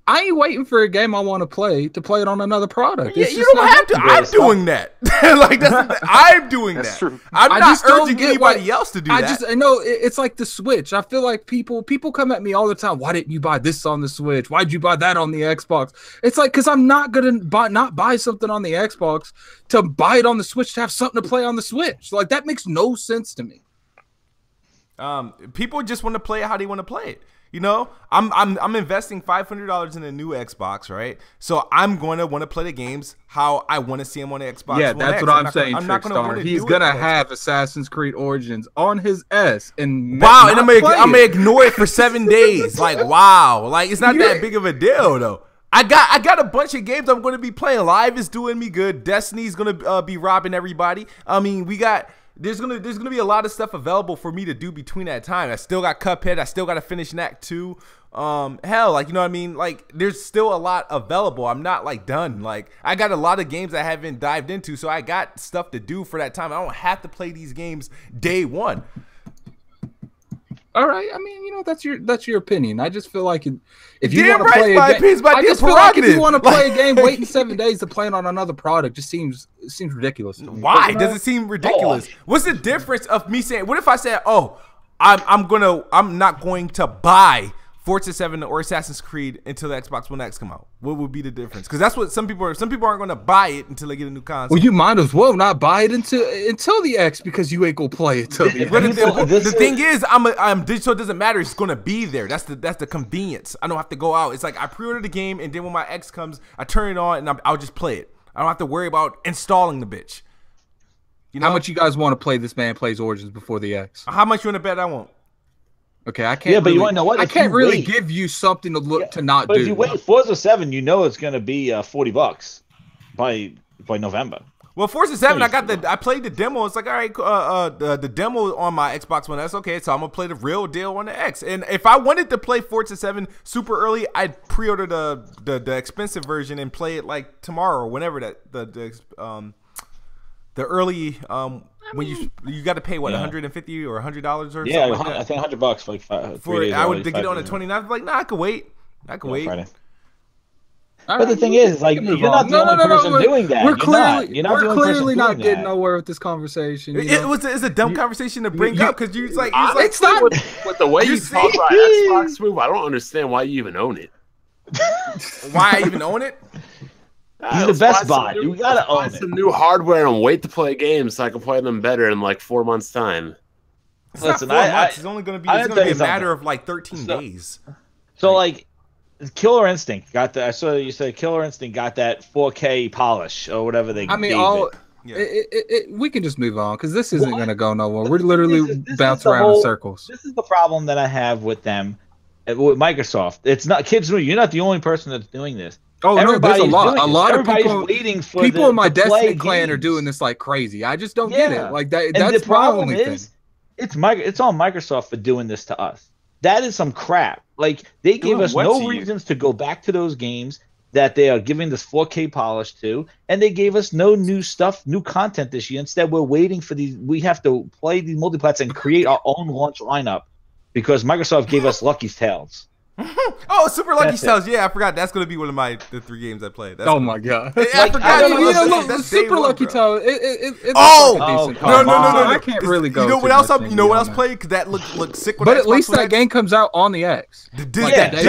C: I ain't waiting for a game I want to play it on another product.
A: Yeah,
C: It's
A: you
C: just
A: don't
C: not
A: have to.
C: happening.
A: I'm doing that. Like I'm doing
D: That's
A: that.
D: true.
A: I'm
C: I
A: not
C: just don't
A: urging
C: get
A: anybody
C: why-
A: else to do
C: I
A: that.
C: just know it's like the Switch. I feel like people come at me all the time. Why didn't you buy this on the Switch? Why'd you buy that on the Xbox? It's like because I'm not gonna buy something on the Xbox to buy it on the Switch to have something to play on the Switch. Like that makes no sense to me.
A: People just want to play it how they want to play it. I'm investing $500 in a new Xbox, right? So I'm going to want to play the games how I want to see them on the Xbox.
C: Yeah,
A: One
C: that's
A: X.
C: what I'm
A: not
C: saying,
A: gonna- I'm not going to
C: Trickstar.
A: want to
C: He's
A: do
C: gonna
A: it.
C: have Assassin's Creed Origins on his S and
A: Wow,
C: not
A: and I'm
C: play
A: gonna
C: it.
A: ignore it for 7 days. Like, wow, like it's not that big of a deal though. I got a bunch of games I'm going to be playing. Live is doing me good. Destiny's going to be robbing everybody. I mean, there's gonna be a lot of stuff available for me to do between that time. I still got Cuphead. I still got to finish Knack 2. Hell, like, you know what I mean? Like, there's still a lot available. I'm not like done. Like, I got a lot of games I haven't dived into, so I got stuff to do for that time. I don't have to play these games day one.
C: All right, I mean, that's your opinion. I just feel like if you
A: Damn
C: want to
A: right,
C: play
A: my
C: a game,
A: opinion's my
C: I just
A: damn
C: feel like if
A: prerogative.
C: you want to play a game, waiting 7 days to play it on another product just seems ridiculous. To me.
A: Why
C: But,
A: does it seem ridiculous? What's the difference of me saying? What if I said, "Oh, I'm not going to buy Forza 7 or Assassin's Creed until the Xbox One X come out"? What would be the difference? Because that's what some people aren't going to buy it until they get a new console.
C: Well, you might as well not buy it until the X because you ain't gonna play it till the
A: But
C: X.
A: the thing is, I'm digital. It doesn't matter. It's gonna be there. That's the convenience. I don't have to go out. It's like I pre-order the game, and then when my X comes, I turn it on, and I'll just play it. I don't have to worry about installing the bitch.
C: How much you guys want to play this man plays Origins before the X?
A: How much you want to bet I won't?
C: Okay, I can't.
E: Yeah, but
C: really,
E: you wanna know what?
C: I
E: If
C: can't
E: you
C: really
E: wait-
C: give you something to look to not
E: But
C: do.
E: if you wait Forza 7, you know it's gonna be $40 by November.
A: Well, Forza 7, I played the demo. It's like, all right, the demo on my Xbox One. That's okay. So I'm gonna play the real deal on the X. And if I wanted to play Forza 7 super early, I'd pre-order the expensive version and play it like tomorrow or whenever the early when you got to pay what $150 or $100 or
E: Yeah,
A: something like that.
E: I think $100 for like 3
A: For
E: days.
A: I would
E: early,
A: get
E: 5
A: it on the
E: days.
A: 29th. Like, nah, I could wait.
E: Friday.
C: All
E: But the
C: right,
E: thing
C: we
E: is,
C: can
E: like,
C: move
E: you're
C: on.
E: not the only person doing that.
C: We're
E: You're not. You're not
C: we're
E: the only person
C: clearly not
E: doing
C: getting
E: that.
C: nowhere with this conversation.
A: It's a dumb conversation to bring
C: You-
A: up because you're like,
C: It's not.
B: With the way you talk about Xbox Move, I don't understand why you even own it.
A: why I even own it.
E: He's the best bot. You gotta own
B: buy
E: it.
B: some new hardware and wait to play games so I can play them better in like 4 months' time.
A: It's
E: Listen,
A: not 4
E: I-
A: months. It's only going to be.
E: I'm
A: It's
E: gonna
A: going to be
E: tell
A: a
E: you
A: matter
E: something.
A: of like 13
E: So-
A: days.
E: So like, Killer Instinct got that. I saw you said Killer Instinct got that 4K polish or whatever they.
C: I mean,
E: gave
C: all.
E: it.
A: Yeah.
C: We can just move on because this isn't
E: What?
C: going to go nowhere. We're literally
E: This is
C: bouncing
E: the
C: around in
E: whole-
C: circles.
E: This is the problem that I have with them. with Microsoft. It's not kids. You're not the only person that's doing this.
C: Oh no, there's a lot. A lot of people
E: waiting for
C: people in my Destiny
E: games.
C: clan are doing this like crazy. I just don't get it. Like that. That's
E: the
C: my
E: problem
C: only
E: is,
C: thing.
E: It's on Microsoft for doing this to us. That is some crap. Like they gave us no reasons to go back to those games that they are giving this 4K polish to, and they gave us no new stuff, new content this year. Instead, we're waiting for these. We have to play these multiplats and create our own launch lineup because Microsoft gave us Lucky's Tales.
A: Oh, Super Lucky Tales. Yeah, I forgot. That's going to be one of the 3 games I played.
C: Oh my god!
A: I forgot.
C: That's Super Lucky Tales. It's
A: no.
C: I can't really go.
A: You know what else? What else played? Because that looked sick.
C: But at least that game comes out on the X.
E: So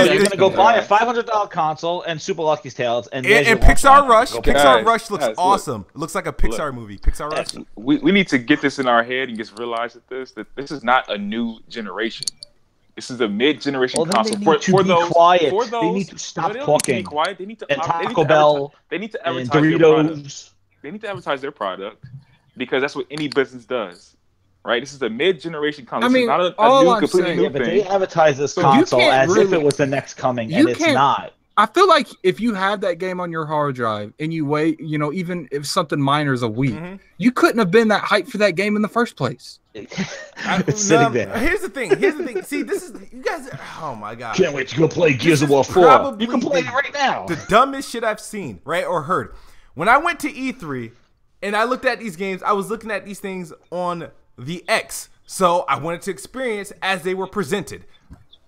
E: you're gonna go buy a $500 console and Super Lucky's Tales and
A: Pixar Rush. Pixar Rush looks awesome. It looks like a Pixar movie. Pixar Rush.
D: We need to get this in our head and just realize that this is not a new generation. This is a mid-generation console. For those,
E: they need to stop talking.
D: They need to be quiet. They need to
E: Taco Bell.
D: They need to advertise their product. They need to advertise their product because that's what any business does, right? This is a mid-generation console.
C: I mean,
D: not a completely new thing.
E: But they advertise this console as if it was the next coming, and it's not.
C: I feel like if you have that game on your hard drive and you wait, even if something minor is a week, you couldn't have been that hyped for that game in the first place.
E: Sitting there.
A: Here's the thing. See, this is you guys. Oh my god!
E: Can't wait to go play Gears of War 4. You can play it right now.
A: The dumbest shit I've seen, right, or heard. When I went to E3 and I looked at these games, I was looking at these things on the X, so I wanted to experience as they were presented.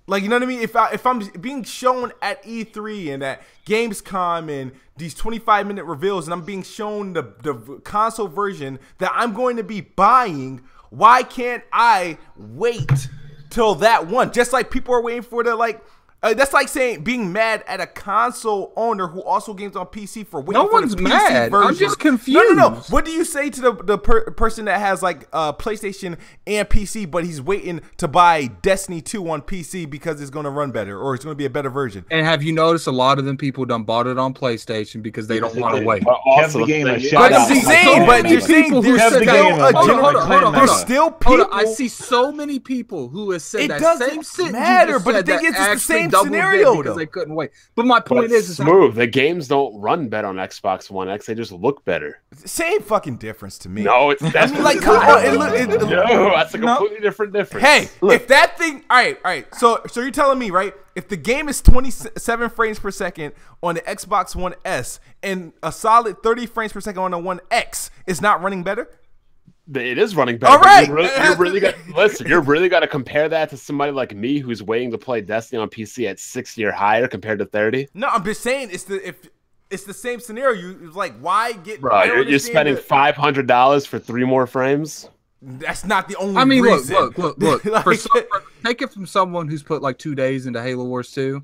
A: Like, you know what I mean? If I'm being shown at E3 and at Gamescom and these 25-minute reveals and I'm being shown the console version that I'm going to be buying, why can't I wait till that one? Just like people are waiting for that's like saying being mad at a console owner who also games on PC for waiting for the PC
C: mad.
A: version.
C: I'm just confused.
A: No. What do you say to the person that has like PlayStation and PC, but he's waiting to buy Destiny 2 on PC because it's going to run better or it's going to be a better version?
C: And have you noticed a lot of them people done bought it on PlayStation because they don't want to wait?
A: There's still people.
C: I see so many people who have said that same shit.
A: Matter, but the thing is, it's the same scenario
C: because they couldn't wait. But my point is
B: smooth. The games don't run better on Xbox One X. They just look better.
A: Same fucking difference to me.
B: No, that's
A: like come on.
B: No, that's a completely different difference.
A: Hey, if that thing, all right. So you're telling me, right? If the game is 27 frames per second on the Xbox One S and a solid 30 frames per second on the One X, it's not running better?
B: It is running better.
A: All right.
B: You're really got to compare that to somebody like me who's waiting to play Destiny on PC at 60 or higher compared to 30.
A: No, I'm just saying it's the same scenario. It's like, why get?
B: Bro, you're spending $500 for 3 more frames.
A: That's not the only reason.
C: Look. Take it from someone who's put like 2 days into Halo Wars 2.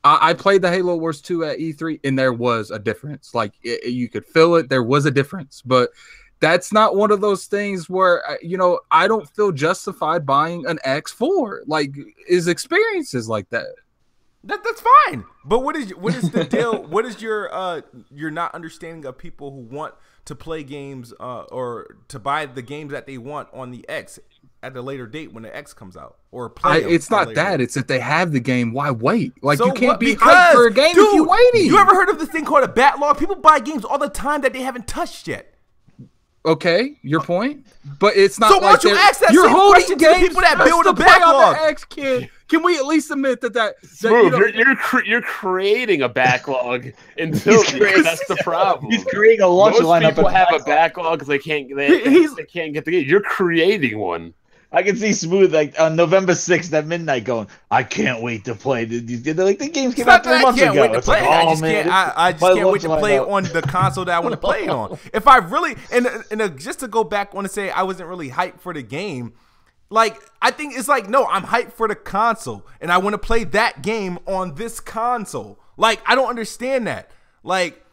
C: I played the Halo Wars 2 at E3, and there was a difference. Like you could feel it. There was a difference, but that's not one of those things where, I don't feel justified buying an X4. Like, is experiences like that.
A: That's fine. But what is the deal? What is your not understanding of people who want to play games or to buy the games that they want on the X at a later date when the X comes out? Or play
C: it's not that. It's that they have the game. Why wait? Like,
A: so
C: you can't be hyped for a game if you're waiting.
A: You ever heard of this thing called a backlog? People buy games all the time that they haven't touched yet.
C: Okay, your point, but it's not.
A: So why don't you ask that same question to people that build a backlog?
C: X, kid. Can we at least admit that
B: Smooth, you're creating a backlog until that's the problem.
E: He's creating a launch lineup.
B: Most people have a backlog because they can't get the game. You're creating one.
E: I can see Smooth like on November 6th at midnight going, I can't wait to play. They're like, the games came out 3 months ago. It's like,
A: I just can't wait to play it on the console that I want to play it on. If I really, and just to go back, want to say I wasn't really hyped for the game. Like, I think it's like, no, I'm hyped for the console, and I want to play that game on this console. Like, I don't understand that. Like,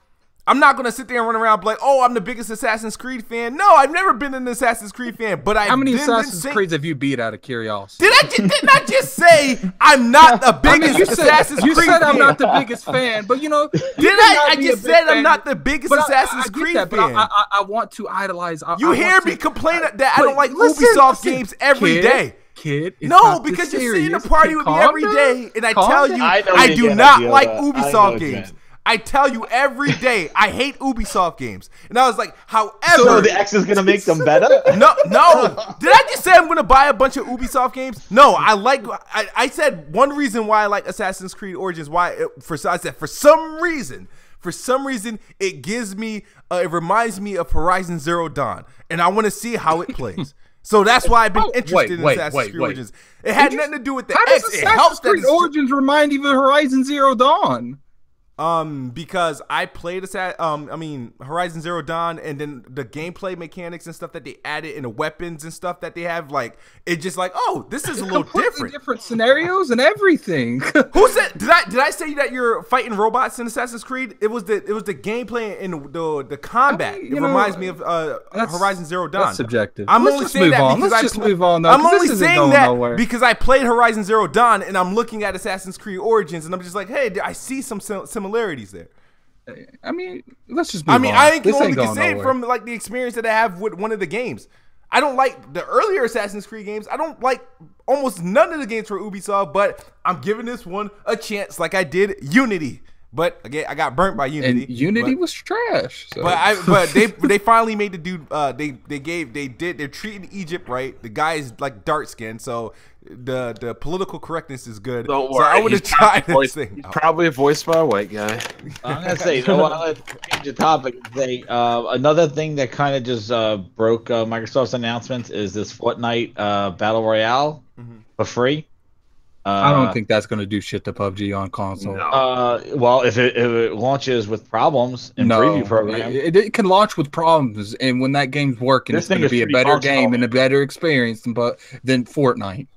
A: I'm not going to sit there and run around like, oh, I'm the biggest Assassin's Creed fan. No, I've never been an Assassin's Creed fan, but
C: How many Assassin's Creeds have you beat out of curiosity?
A: Didn't I just say I'm not the biggest Assassin's Creed fan?
C: You said I'm not the biggest fan, but
A: didn't I just said I'm not the biggest Assassin's Creed fan.
C: But I want to idolize.
A: You hear me complain that I don't like Ubisoft games every day.
C: kid. It's
A: No,
C: not
A: because
C: this
A: you're sitting in a
C: serious.
A: party with me
C: Calm
A: every
C: down.
A: day, and I
C: Calm
A: tell
C: down.
A: you,
E: I know
A: I
E: you
A: do
E: get
A: not
E: that,
A: like
E: Yoda. I know
A: Ubisoft
E: what you
A: games.
E: meant.
A: I tell you every day, I hate Ubisoft games. And I was like, however...
E: So the X is going to make them better?
A: No. Did I just say I'm going to buy a bunch of Ubisoft games? No, I said one reason why I like Assassin's Creed Origins. I said for some reason, it gives me, it reminds me of Horizon Zero Dawn. And I want to see how it plays. So that's why I've been interested in Assassin's Creed Origins. It had nothing to do with the
C: How
A: X.
C: does
A: It helps
C: Assassin's
A: that
C: Creed Origins remind you of Horizon Zero Dawn?
A: Because I played Horizon Zero Dawn, and then the gameplay mechanics and stuff that they added and the weapons and stuff that they have, like, it just like, oh, this is a little different
C: Scenarios and everything.
A: Who said? Did I say that you're fighting robots in Assassin's Creed? It was the gameplay and the combat. It reminds me of Horizon Zero Dawn.
C: That's subjective.
A: I'm only saying that because
C: Let's just move on.
A: I'm only saying that because I played Horizon Zero Dawn and I'm looking at Assassin's Creed Origins and I'm just like, hey, I see some similarities there.
C: I mean, let's just move on.
A: I can only say it from like the experience that I have with one of the games. I don't like the earlier Assassin's Creed games. I don't like almost none of the games for Ubisoft, but I'm giving this one a chance like I did Unity. But again, I got burnt by Unity.
C: And Unity was trash. So.
A: But they finally made the dude. They're treating Egypt right. The guy is like dark skinned, so the political correctness is good.
B: Don't worry.
A: So I would have tried this thing.
B: He's probably voiced by a white guy.
E: I'm gonna say, I want to change the topic. Another thing that kind of just broke Microsoft's announcements is this Fortnite Battle Royale for free.
C: I don't think that's going to do shit to PUBG on console.
B: No.
E: Well, if it launches with problems in preview program,
C: it can launch with problems, and when that game's working, it's going to be a better game and a better experience than Fortnite.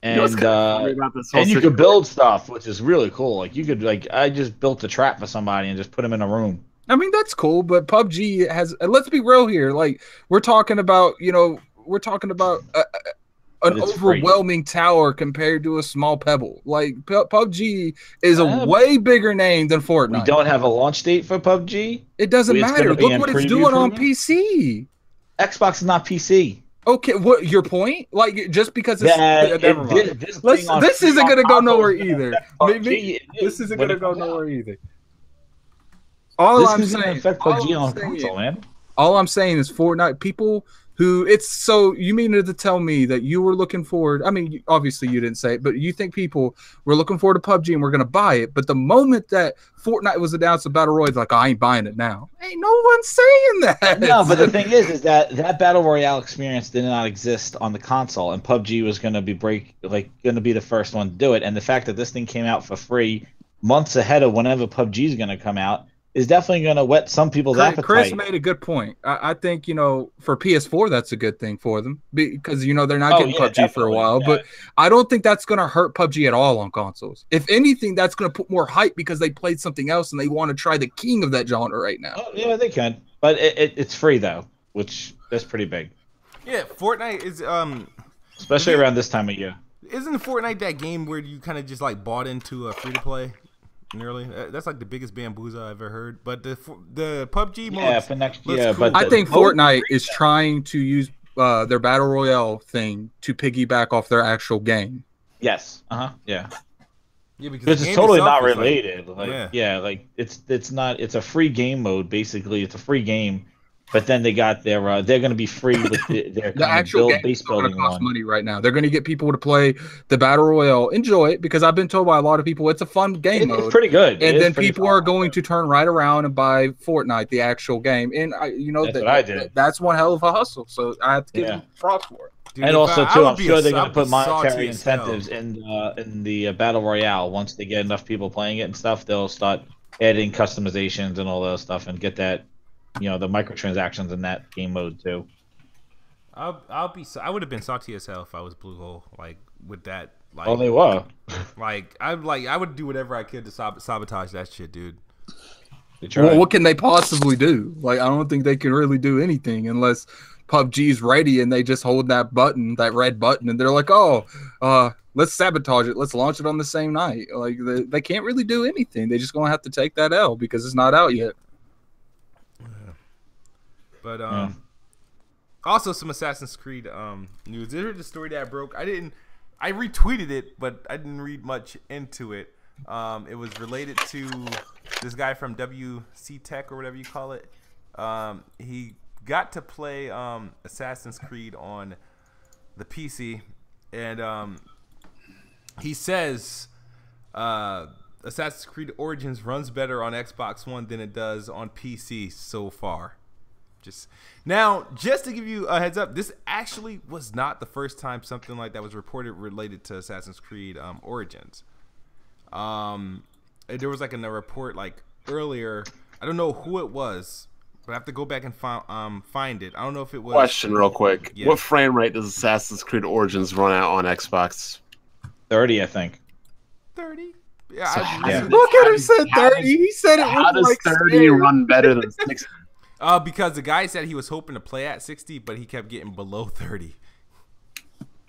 E: And you could build stuff, which is really cool. Like you could, I just built a trap for somebody and just put them in a room.
C: I mean, that's cool, but PUBG has. Let's be real here. Like we're talking about, an overwhelming tower compared to a small pebble. Like PUBG is a way bigger name than Fortnite.
E: We don't have a launch date for PUBG.
C: It doesn't matter. Look what it's doing on PC.
E: Xbox is not PC.
C: Okay, what your point? Like just because it's
E: this
C: isn't gonna go nowhere either. This isn't gonna go nowhere either. All I'm saying
E: affect PUBG on console, man.
C: All I'm saying is Fortnite people. You mean to tell me that you were looking forward? I mean, obviously you didn't say it, but you think people were looking forward to PUBG and we're going to buy it. But the moment that Fortnite was announced a Battle Royale, it's like, I ain't buying it now. Ain't no one saying that.
E: No, but the thing is that Battle Royale experience did not exist on the console, and PUBG was going to be going to be the first one to do it. And the fact that this thing came out for free months ahead of whenever PUBG is going to come out is definitely going to whet some people's appetite.
C: Chris made a good point. I think, for PS4, that's a good thing for them because, they're not getting PUBG for a while. Yeah. But I don't think that's going to hurt PUBG at all on consoles. If anything, that's going to put more hype because they played something else and they want to try the king of that genre right now.
E: Oh, yeah, they can. But it's free, though, which is pretty big.
A: Yeah, Fortnite is...
E: especially around this time of year.
A: Isn't Fortnite that game where you kind of just, bought into a free-to-play? Nearly, that's like the biggest bamboozle I've ever heard. But the PUBG mode,
E: for next year.
A: Cool.
E: But
C: I think Fortnite is trying to use their battle royale thing to piggyback off their actual game.
E: Yes. Yeah.
A: Yeah, because
E: it's totally not related. It's not. It's a free game mode. Basically, it's a free game. But then they got their they're going to be free with their
C: the actual base building cost money right now. They're going to get people to play the battle royale, enjoy it because I've been told by a lot of people it's a fun game mode.
E: It's pretty good.
C: And then people are going to turn right around and buy Fortnite, the actual game. And
E: I did.
C: That's one hell of a hustle. So I have to give them props for it.
A: Dude,
E: and also too, I'm sure they're going to put
A: salty
E: monetary incentives in the battle royale. Once they get enough people playing it and stuff, they'll start adding customizations and all that stuff and get that. The microtransactions in that game mode too.
A: I would have been salty as hell if I was Blue Hole, with that.
E: Oh, they were.
A: I would do whatever I could to sabotage that shit, dude.
C: Well, what can they possibly do? I don't think they can really do anything unless PUBG's ready and they just hold that button, that red button, and they're like, let's sabotage it. Let's launch it on the same night. They can't really do anything. They're just gonna have to take that L because it's not out yet.
A: But Also, some Assassin's Creed news. This is the story that broke. I retweeted it, but I didn't read much into it. It was related to this guy from WC Tech or whatever you call it. He got to play Assassin's Creed on the PC, and he says Assassin's Creed Origins runs better on Xbox One than it does on PC so far. Just to give you a heads up, this actually was not the first time something like that was reported related to Assassin's Creed Origins. There was like in a report like earlier. I don't know who it was, but I have to go back and find it. I don't know if it was.
B: Question real quick.
A: Yeah.
B: What frame rate does Assassin's Creed Origins run out on Xbox?
E: 30, I think.
A: 30.
E: Yeah.
C: Look at him said 30. He said it
B: How
C: was
B: does
C: like
B: 30
C: scared.
B: run better than 60?
A: Because the guy said he was hoping to play at 60, but he kept getting below 30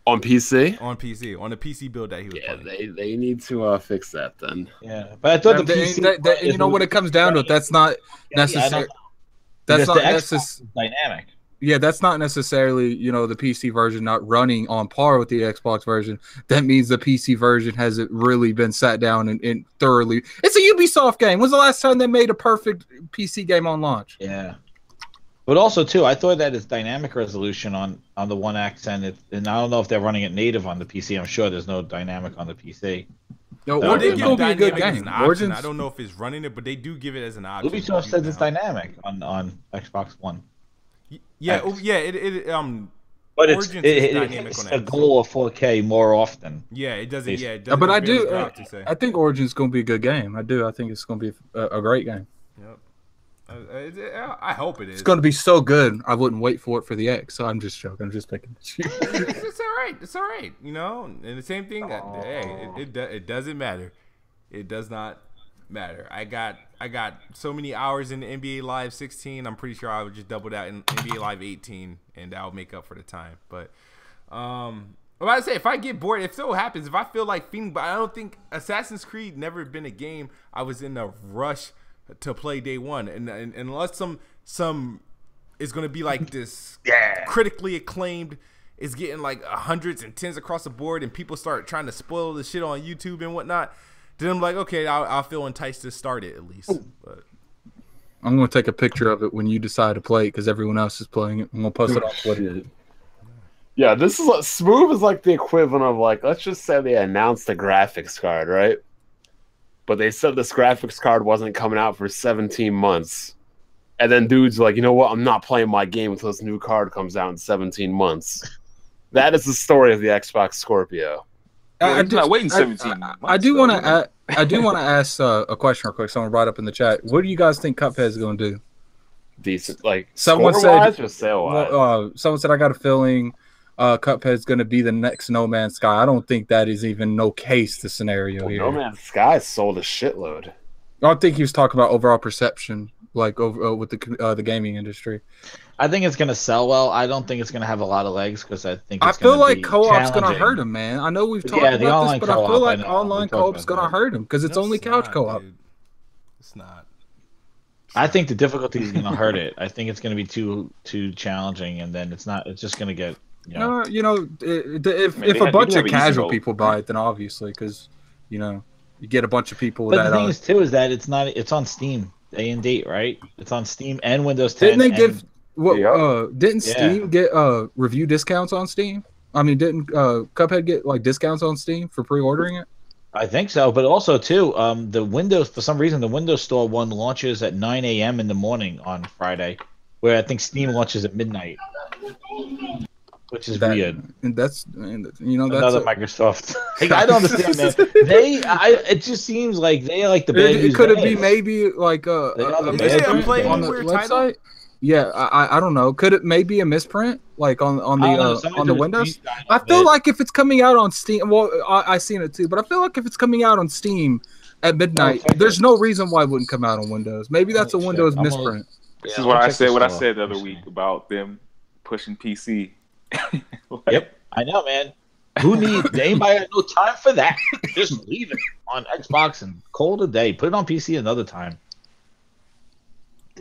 B: On PC?
A: on PC, on the PC build that he was
B: Yeah,
A: playing.
B: they need to fix that then.
E: Yeah, but I thought the PC.
C: You know what it comes down to? That's not necessary. That's not necessary.
E: Dynamic.
C: Yeah, that's not necessarily, the PC version not running on par with the Xbox version. That means the PC version hasn't really been sat down and thoroughly. It's a Ubisoft game. When's the last time they made a perfect PC game on launch?
E: Yeah. But also, too, I thought that it's dynamic resolution on the One X, and I don't know if they're running it native on the PC. I'm sure there's no dynamic on the PC.
C: No,
E: Well,
C: Origins
E: they
C: will be a good
A: Dynamic as
C: game.
A: an option.
C: Origins,
A: I don't know if it's running it, but they do give it as an option.
E: Ubisoft says it's dynamic on Xbox One.
A: Yeah,
E: X.
A: Origins
E: But
A: is dynamic
E: it's
A: on
E: a
A: X.
E: goal of 4K more often.
A: Yeah, it doesn't. Yeah, it doesn't.
C: but I
A: barely
C: do.
A: go out to say.
C: I think Origins is going to be a good game. I do. I think it's going to be a great game.
A: Yep. I hope it is.
C: It's going to be so good. I wouldn't wait for it for the X. So I'm just joking. I'm just picking.
A: It's all right. It's all right. And the same thing. Hey, it doesn't matter. It does not matter. I got so many hours in the NBA Live 16. I'm pretty sure I would just double that in NBA Live 18, and that will make up for the time. But I'm about to say, if I get bored, if so happens, if I feel like fiending, but I don't think Assassin's Creed never been a game I was in a rush to play day one, and unless some is going to be like this critically acclaimed, is getting like hundreds and tens across the board, and people start trying to spoil the shit on YouTube and whatnot, then I'm like, okay, I'll feel enticed to start it at least. But
C: I'm going to take a picture of it when you decide to play it because everyone else is playing it. I'm going to post it on Twitter.
B: Yeah, this is Smooth is like the equivalent of like, let's just say they announced a graphics card, right? But they said this graphics card wasn't coming out for 17 months. And then dude's like, you know what? I'm not playing my game until this new card comes out in 17 months. That is the story of the Xbox Scorpio.
D: Well, he's not waiting 17 months.
C: I do want to ask a question real quick. Someone brought up in the chat. What do you guys think Cuphead is going to do?
B: Decent, like
C: Someone
B: score-wise
C: said,
B: or sale-wise?
C: someone said, I got a feeling Cuphead is going to be the next No Man's Sky. I don't think that is even the scenario here.
B: No Man's Sky sold a shitload.
C: I don't think he was talking about overall perception, like over with the gaming industry.
E: I think it's gonna sell well. I don't think it's gonna have a lot of legs because I think
C: I
E: it's
C: feel
E: gonna
C: like
E: be
C: co-op's gonna
E: challenging.
C: hurt him, man. I know we've talked
E: Yeah, the
C: about this,
E: online
C: but I feel
E: co-op,
C: like
E: I know.
C: online
E: We talked
C: co-op's
E: about
C: gonna
E: that.
C: hurt him because it's only couch co-op.
A: Dude. It's not.
E: I think the difficulty is gonna hurt it. I think it's gonna be too challenging, and then it's not. It's just gonna get.
C: If
D: they
C: a
D: have
C: bunch of
D: easy
C: casual
D: mode.
C: people buy it, then obviously because you get a bunch of people
E: But
C: that
E: the thing is too is that it's not. It's on Steam day and date, right? It's on Steam and Windows 10.
C: didn't they give
B: Yeah.
C: didn't Steam get review discounts on Steam? I mean, didn't Cuphead get like discounts on Steam for pre-ordering it?
E: I think so, but also too, the Windows for some reason the Windows Store one launches at 9 a.m. in the morning on Friday, where I think Steam launches at midnight, which is weird.
C: And that's
E: Another Microsoft. Like, I don't understand, man. It just seems like they are like the bad news
C: Could it
E: guys.
C: be maybe like
E: They are the
C: a
E: bad
A: Is it a
E: news
A: play
E: guys.
C: on the
A: anywhere
C: website?
A: title?
C: Yeah, I don't know. Could it maybe a misprint like on
E: I don't know,
C: the
E: somebody
C: on the
E: did a
C: Windows?
E: screenshot
C: I
E: of
C: feel
E: it.
C: like if it's coming out on Steam, well, I seen it too, but I feel like if it's coming out on Steam at midnight,
E: check
C: there's
E: it.
C: no reason why it wouldn't come out on Windows. Maybe that's a
E: Let me check.
C: Windows
E: I'm gonna-
C: misprint.
D: This
E: Yeah,
D: is what
E: I'll
D: I
E: check
D: said.
E: the
D: What I
E: store.
D: said the other
E: Let's
D: week
E: see.
D: about them pushing PC.
E: Yep, I know, man. Who needs? Anybody got no time for that? Just leave it on Xbox and call it a day. Put it on PC another time.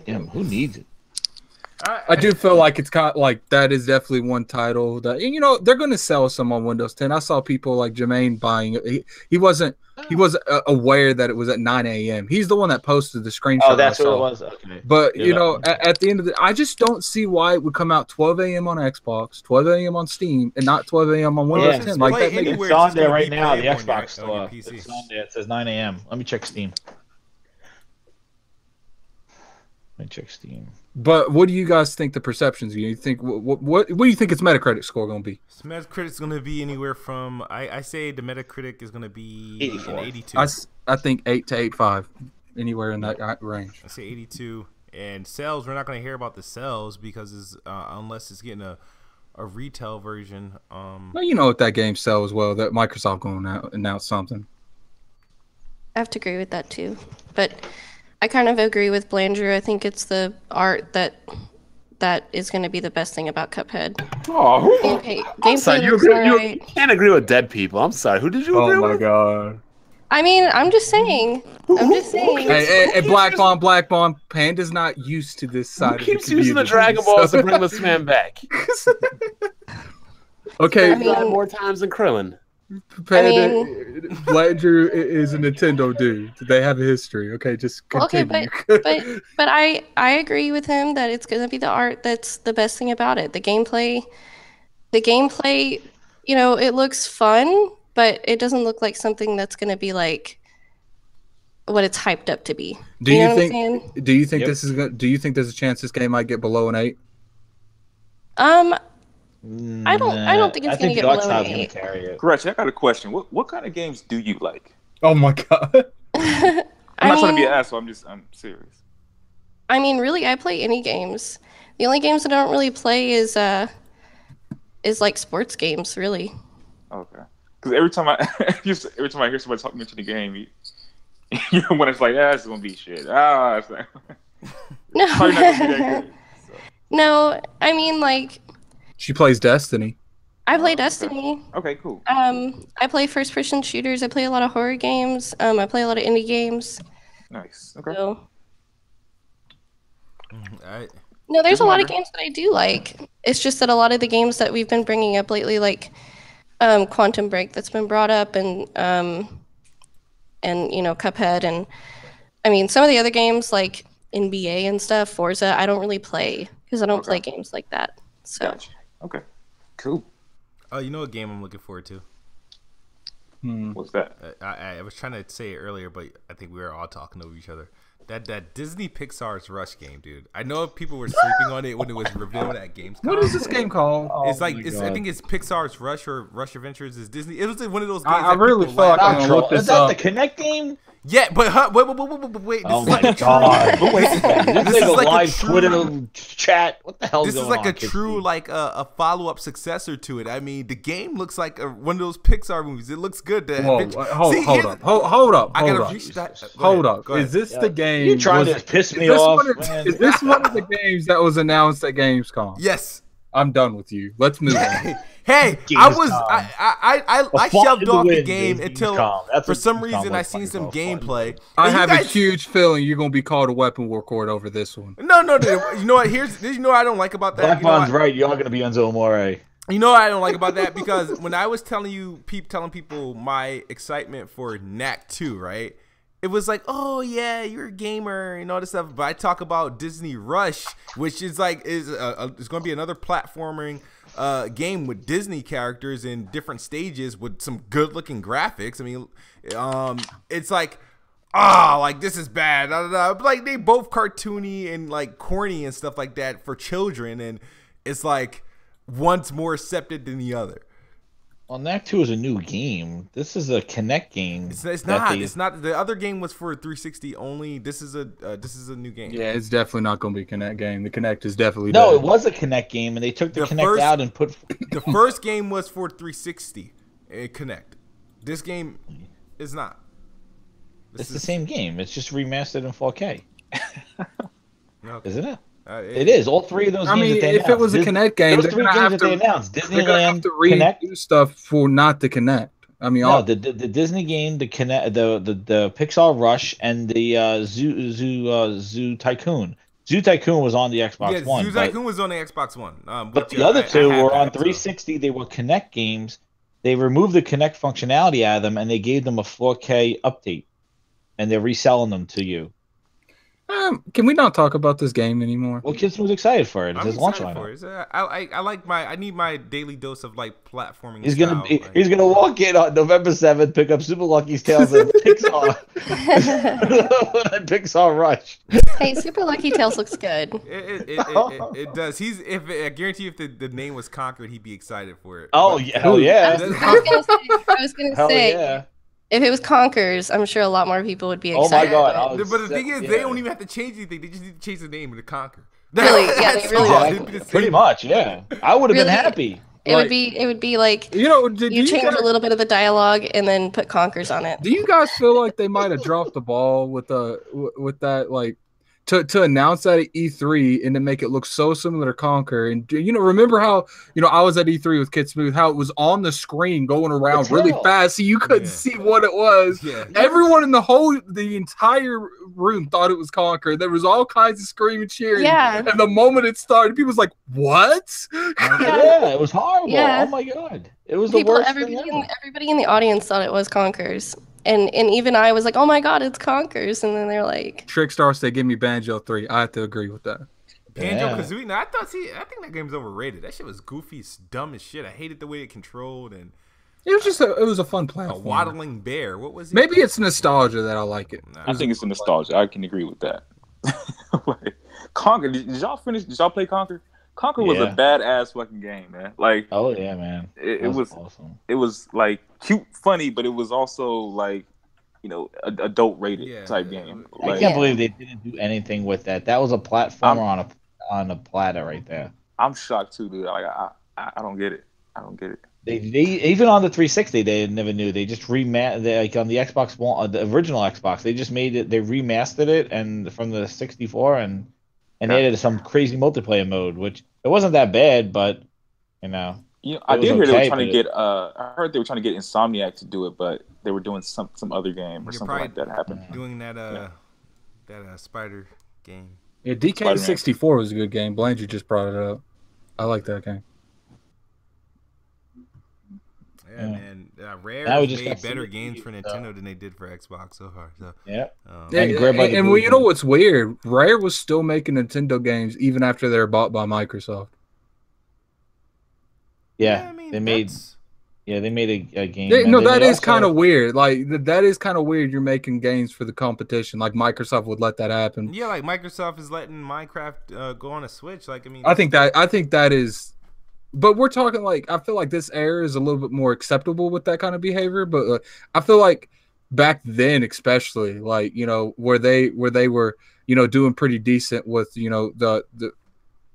E: Damn, who needs it?
C: I do feel like it's kind of like that is definitely one title that, and you know, they're going to sell some on Windows 10. I saw people like Jermaine buying it. He wasn't aware that it was at 9 a.m. He's the one that posted the screenshot.
E: Oh, that's
C: I saw.
E: what it was. Okay.
C: But you know, at the end of the, I just don't see why it would come out 12 a.m. on Xbox, 12 a.m. on Steam, and not 12 a.m. on Windows 10. Like that makes
E: it's on there right now. The Xbox
A: store.
E: It's on there. It says 9 a.m. Let me check Steam. Let me check Steam.
C: But what do you guys think the perceptions? You think what do you think its Metacritic score going to be?
A: Metacritic's going to be anywhere from I say the Metacritic is going to be 82.
C: I think 8 to 8.5, anywhere in that range.
A: I say 82. And sales, we're not going to hear about the sales because it's unless it's getting a retail version.
C: Well, you know what that game sells well. That Microsoft going to announce something.
F: I have to agree with that too, but I kind of agree with Blandrew. I think it's the art that is going to be the best thing about Cuphead.
B: Oh,
F: okay.
B: I'm sorry, you can't agree with dead people. I'm sorry. Who did you agree with?
C: Oh my god.
F: I mean, I'm just saying.
C: Hey, Black Bond. Panda's not used to this side.
B: Who keeps using the Dragon Balls to bring this man back?
C: Okay.
F: I mean,
B: more times than Krillin.
C: Panda, Blandrew is a Nintendo dude. They have a history. Okay, just continue.
F: Okay, but I agree with him that it's gonna be the art that's the best thing about it. The gameplay, you know, it looks fun, but it doesn't look like something that's gonna be like what it's hyped up to be.
C: Do you think?
F: Yep.
C: This is? Do you think there's a chance this game might get below an 8?
F: I don't think it's gonna get below an 8.
D: Gretchen, I got a question. What kind of games do you like?
C: Oh my god.
D: I'm not trying to be an asshole. I'm serious.
F: I mean, really, I play any games. The only games that I don't really play is like sports games, really.
D: Okay. Because every time I hear somebody talk mention the game, you know, when it's like, it's gonna be shit. It's like,
F: no.
D: It's probably not gonna be that good. So.
F: No, I mean like.
C: She plays Destiny.
F: I play Destiny.
D: Okay, cool.
F: I play first-person shooters. I play a lot of horror games. I play a lot of indie games.
D: Nice. Okay.
F: So. No, there's a lot of games that I do like. It's just that a lot of the games that we've been bringing up lately, like Quantum Break, that's been brought up, and you know, Cuphead, and I mean some of the other games like NBA and stuff, Forza, I don't really play because I don't play games like that. So.
D: Gotcha. Okay. Cool.
A: Oh, you know what game I'm looking forward to?
D: What's that?
A: I was trying to say it earlier, but I think we were all talking over each other. That Disney Pixar's Rush game, dude. I know people were sleeping on it when it was revealed at Gamescom.
C: What is this game called?
A: It's like I think it's Pixar's Rush or Rush Adventures. Is Disney? It was one of those games.
C: I really feel like I'm gonna look this up.
E: Is that the Kinect game?
A: Yeah, but wait.
E: Oh my god! This is like a live Twitter chat. What the hell?
A: This is like a true a follow-up successor to it. I mean, the game looks like one of those Pixar movies. It looks good.
C: Hold up.
A: I gotta reach that.
C: Hold up. Is this the game?
E: You trying to piss me off?
C: Is this one of the games that was announced at Gamescom?
A: Yes.
C: I'm done with you. Let's move on.
A: Hey, I shelved off the game until for some reason I seen some gameplay.
C: I have a huge feeling you're gonna be called a weapon war court over this one.
A: No. You know what? You know what I don't like about that.
E: Black Bond's right. You're gonna be Enzo Amore.
A: You know what I don't like about that, because when I was telling people my excitement for Knack 2, right? It was like, oh yeah, you're a gamer and all this stuff. But I talk about Disney Rush, which is like it's going to be another platforming game with Disney characters in different stages with some good-looking graphics. I mean, it's like, like this is bad. But like they both cartoony and like corny and stuff like that for children, and it's like one's more accepted than the other.
E: Well, Knack 2 is a new game. This is a Kinect game.
A: It's not. It's not. The other game was for 360 only. This is a new game.
C: Yeah, it's definitely not going to be a Kinect game. The Kinect is definitely
E: no.
C: dead.
E: It was a Kinect game, and they took the Kinect out and put.
A: The first game was for 360. Kinect. This game is not.
E: It's the same game. It's just remastered in 4K.
A: Okay.
E: Isn't it? It is. All three of those games that they announced.
C: If it was a Kinect game,
E: those three games that they announced, Disneyland,
C: Kinect stuff for not the Kinect. I mean,
E: no, the Disney game, the Kinect, the Pixar Rush, and the Zoo Tycoon. Zoo Tycoon was on the Xbox
A: Yeah,
E: One.
A: Zoo Tycoon was on the Xbox One.
E: But the other two
A: I
E: were on
A: that,
E: 360. So. They were Kinect games. They removed the Kinect functionality out of them, and they gave them a 4K update, and they're reselling them to you.
C: Can we not talk about this game anymore?
E: Well, Kids was excited for it. It's
A: I'm
E: his launch
A: excited
E: lineup.
A: for it. I like I need my daily dose of like platforming.
E: He's
A: style.
E: He's gonna walk in on November 7th, pick up Super Lucky's Tales and Pixar and Pixar Rush.
F: Hey, Super Lucky Tales looks good.
A: It does. I guarantee you, if the name was Conquered, he'd be excited for it.
E: Oh yeah, hell yeah!
F: I was gonna say,
E: yeah.
F: If it was Conkers, I'm sure a lot more people would be excited.
E: Oh my god!
A: But the thing is, they don't even have to change anything. They just need to change the name to Conquer.
F: Really? Yeah, they really
E: pretty much. Yeah, I would have been happy.
F: It would be like you change a little bit of the dialogue and then put Conkers on it.
C: Do you guys feel like they might have dropped the ball with that like to announce that at E3 and to make it look so similar to Conquer? And remember how I was at E3 with Kid Smooth, how it was on the screen going around really fast so you couldn't see what it was. Yeah. Everyone in the entire room thought it was Conquer. There was all kinds of screaming, cheering.
F: Yeah.
C: And the moment it started, people was like, "What?"
E: Yeah, it was horrible.
F: Yeah.
E: Oh my god, it was the worst.
F: Everybody in the audience thought it was Conkers. And even I was like, oh my god, it's Conkers. And then they're like,
C: Trickstar said, give me Banjo 3. I have to agree with that.
A: Banjo-Kazooie? No, I think that game's overrated. That shit was goofy, dumb as shit. I hated the way it controlled, and
C: it was a fun platform.
A: A waddling bear. What was it?
C: Maybe it's nostalgia that I like it.
D: I think it's the nostalgia. I can agree with that. Like, Conquer. Did y'all finish? Did y'all play Conquer? Conquer was a badass fucking game, man. Like,
E: oh yeah, man.
D: It was
E: awesome.
D: It was like cute, funny, but it was also like, adult rated type game.
E: I can't believe they didn't do anything with that. That was a platformer on a platter right there.
D: I'm shocked too, dude. Like, I don't get it. I don't get it.
E: They even on the 360 they never knew. They just like on the Xbox One, the original Xbox, they just made it. They remastered it and from the 64 and added some crazy multiplayer mode, which it wasn't that bad, but
D: I did hear they were trying to get. I heard they were trying to get Insomniac to do it, but they were doing some other game or something like that happened.
A: Doing that spider game.
C: Yeah, DK64 was a good game. Blanchard just brought it up. I like that game.
A: Yeah, man. Rare made better games for Nintendo than they did for Xbox so far. So.
E: Yeah.
C: And you know what's weird? Rare was still making Nintendo games even after they were bought by Microsoft.
E: Yeah, they made a game.
C: That is kind of weird. Like that is kind of weird. You're making games for the competition. Like Microsoft would let that happen.
A: Yeah, like Microsoft is letting Minecraft go on a Switch. Like
C: I think that is. But we're talking like I feel like this era is a little bit more acceptable with that kind of behavior. But I feel like back then, especially like where they were doing pretty decent with the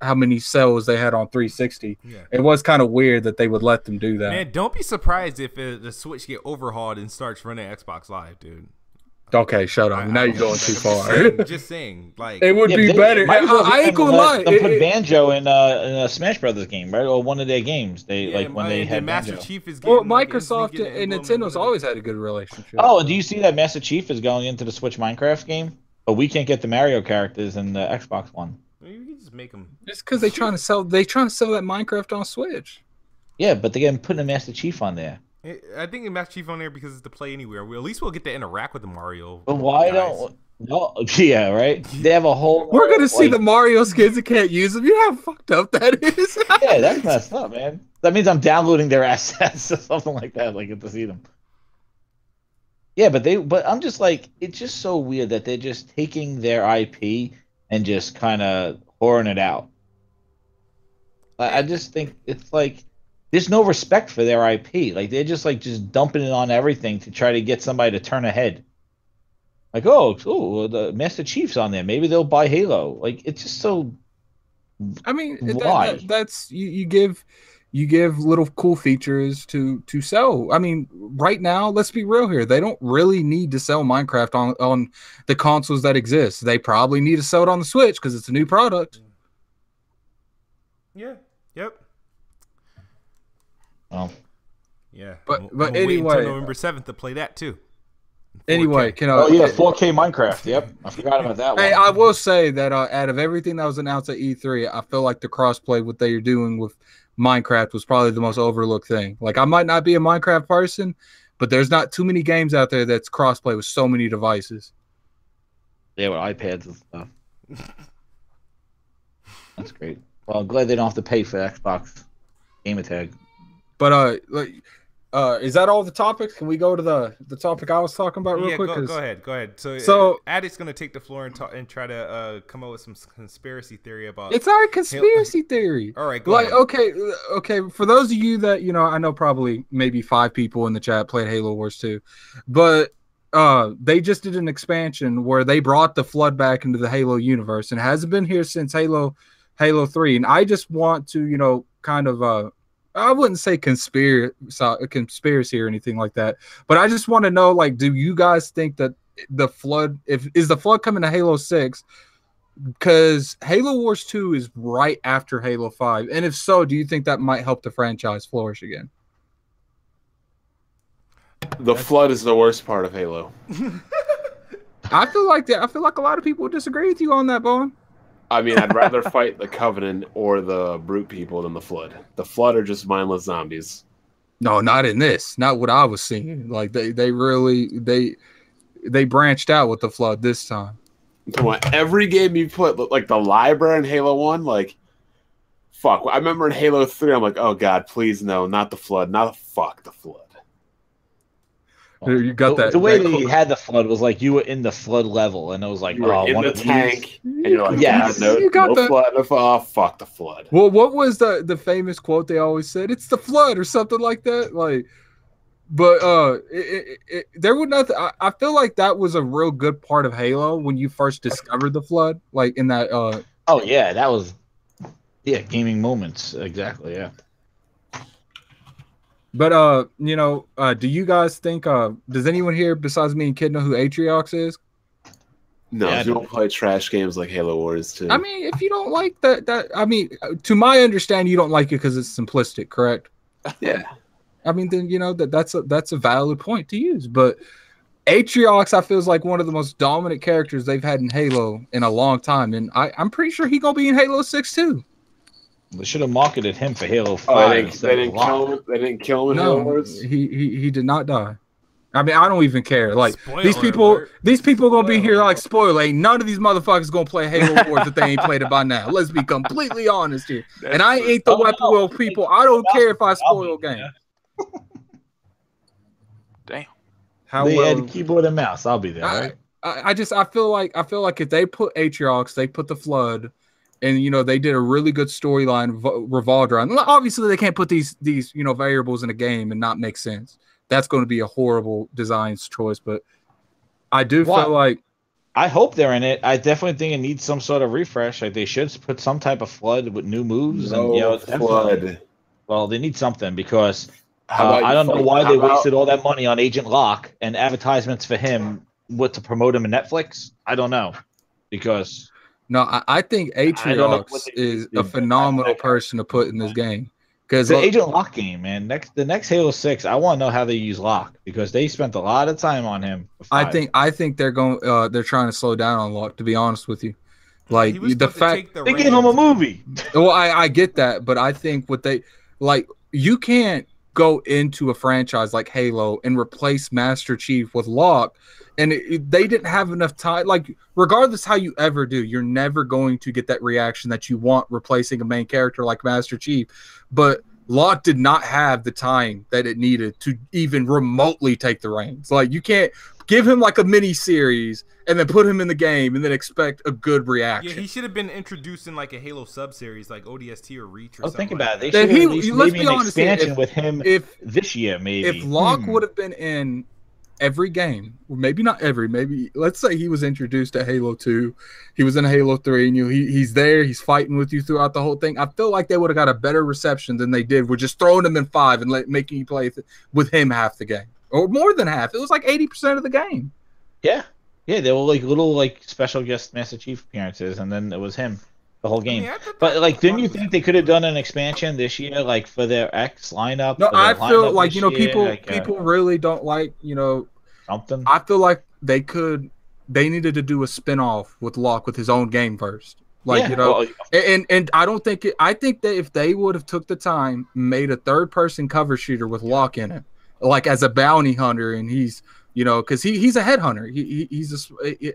C: how many sales they had on 360. Yeah. It was kind of weird that they would let them do that.
A: Man, don't be surprised if the Switch get overhauled and starts running Xbox Live, dude.
C: Okay, shut up. Now you're going too far.
A: Just saying, like
C: it would be better. I ain't gonna lie.
E: They put Banjo in a Smash Brothers game, right? Or one of their games. When they had
A: Master
E: Banjo.
A: Chief is getting,
C: Microsoft and Nintendo's always had a good relationship.
E: Oh, do you see that Master Chief is going into the Switch Minecraft game? But we can't get the Mario characters in the Xbox One.
A: You can just make them.
C: It's because they're trying to sell. They trying to sell that Minecraft on Switch.
E: Yeah, but they're putting a Master Chief on there.
A: I think Master Chief on there because it's to play anywhere. At least we'll get to interact with the Mario.
E: But why don't? No, yeah, right. They have a whole.
C: We're gonna see the Mario skins and can't use them. You know how fucked up that is.
E: Yeah, that's messed up, man. That means I'm downloading their assets or something like that, like to see them. Yeah, but I'm just like, it's just so weird that they're just taking their IP and just kind of whoring it out. I just think it's like. There's no respect for their IP. Like they're just dumping it on everything to try to get somebody to turn ahead. Like, oh, the Master Chief's on there. Maybe they'll buy Halo. Like it's just so.
C: I mean,
E: why?
C: That's you give little cool features to sell. I mean, right now, let's be real here. They don't really need to sell Minecraft on the consoles that exist. They probably need to sell it on the Switch because it's a new product.
A: Yeah. Yep.
E: Oh.
A: Yeah,
C: but
A: we'll
C: anyway,
A: wait until November 7th to play that too.
C: Anyway, can I?
E: Oh yeah, 4K Minecraft. Yep, I forgot about that one.
C: Hey, I will say that out of everything that was announced at E3, I feel like the crossplay, what they are doing with Minecraft, was probably the most overlooked thing. Like, I might not be a Minecraft person, but there's not too many games out there that's crossplay with so many devices.
E: Yeah, with iPads and stuff. That's great. Well, I'm glad they don't have to pay for Xbox gamer tag.
C: But is that all the topics? Can we go to the topic I was talking about real quick?
A: Go ahead.
C: So
A: Addict's gonna take the floor and try to come up with some conspiracy theory about.
C: It's our conspiracy theory.
A: All right, go ahead.
C: Okay. For those of you that I know probably maybe 5 people in the chat played Halo Wars 2, but they just did an expansion where they brought the Flood back into the Halo universe, and it hasn't been here since Halo 3. And I just want to kind of I wouldn't say conspiracy or anything like that, but I just want to know, like, do you guys think that the Flood, is the Flood coming to Halo 6? Because Halo Wars 2 is right after Halo 5, and if so, do you think that might help the franchise flourish again?
B: The Flood is the worst part of Halo.
C: I feel like a lot of people would disagree with you on that, Bowen.
B: I mean, I'd rather fight the Covenant or the Brute people than the Flood. The Flood are just mindless zombies.
C: No, not in this. Not what I was seeing. Like they really branched out with the Flood this time.
B: Every game you put, like the library in Halo 1, like, fuck. I remember in Halo 3, I'm like, oh god, please no, not the Flood, not the Flood.
C: You got that.
E: The way that you had the Flood was like you were in the Flood level, and it was like,
B: you were in the tank, and you're like,
C: yes,
B: no Flood, oh, fuck the Flood.
C: Well, what was the famous quote they always said? It's the Flood or something like that. Like, but there would nothing. I feel like that was a real good part of Halo when you first discovered the Flood, like in that.
E: Oh yeah, that was gaming moments exactly. Yeah.
C: But do you guys think? Does anyone here besides me and Kid know who Atriox is?
B: No, you don't play trash games like Halo Wars 2.
C: I mean, if you don't like that, I mean, to my understanding, you don't like it because it's simplistic, correct?
B: Yeah.
C: I mean, then that's a valid point to use. But Atriox, I feel is like one of the most dominant characters they've had in Halo in a long time, and I'm pretty sure he's gonna be in Halo 6 too.
E: They should have marketed him for Halo 5.
B: They didn't kill him in Halo Wars?
C: He did not die. I mean, I don't even care. Like,
A: Spoiler
C: these people gonna be here like, spoiler. Ain't none of these motherfuckers gonna play Halo Wars if they ain't played it by now. Let's be completely honest here. And I ain't the weapon wheel people. I don't care if I spoil game.
D: Damn.
E: They had keyboard and mouse. I'll be there. Right?
C: I feel like if they put Atriox, they put the Flood. And they did a really good storyline revolved around. Obviously, they can't put these variables in a game and not make sense. That's going to be a horrible design choice. But I do feel like
E: I hope they're in it. I definitely think it needs some sort of refresh. Like they should put some type of Flood with new moves.
B: Flood.
E: Well, they need something because I don't know why they wasted all that money on Agent Locke and advertisements for him to promote him in Netflix. I don't know because.
C: No, I think Atriox is a phenomenal person to put in this game. Because
E: the Agent Locke game, man. The next Halo 6, I want to know how they use Locke because they spent a lot of time on him.
C: I think they're going. They're trying to slow down on Locke. To be honest with you, like the fact
E: they gave him a movie.
C: Well, I get that, but I think what they like, you can't go into a franchise like Halo and replace Master Chief with Locke. And they didn't have enough time. Like, regardless how you ever do, you're never going to get that reaction that you want replacing a main character like Master Chief. But Locke did not have the time that it needed to even remotely take the reins. Like, you can't give him like a mini series and then put him in the game and then expect a good reaction.
A: Yeah, he should have been introduced in like a Halo sub-series like ODST or Reach or something.
E: Think about
A: like
E: it. They should have maybe an expansion with him this year, maybe.
C: If Locke would have been in every game, maybe not every, maybe let's say he was introduced to Halo 2, he was in Halo 3, and he's there, he's fighting with you throughout the whole thing. I feel like they would have got a better reception than they did with just throwing him in 5 and making you play with him half the game or more than half. It was like 80% of the game.
E: Yeah, they were like little like special guest Master Chief appearances, and then it was him the whole game. But like, didn't you think they could have done an expansion this year, like for their X lineup?
C: No, I feel like people really don't like
E: something.
C: I feel like they needed to do a spin-off with Locke with his own game first. Like, and I don't think I think that if they would have took the time, made a third-person cover shooter with Locke in it, like as a bounty hunter, and he's, because he's a headhunter.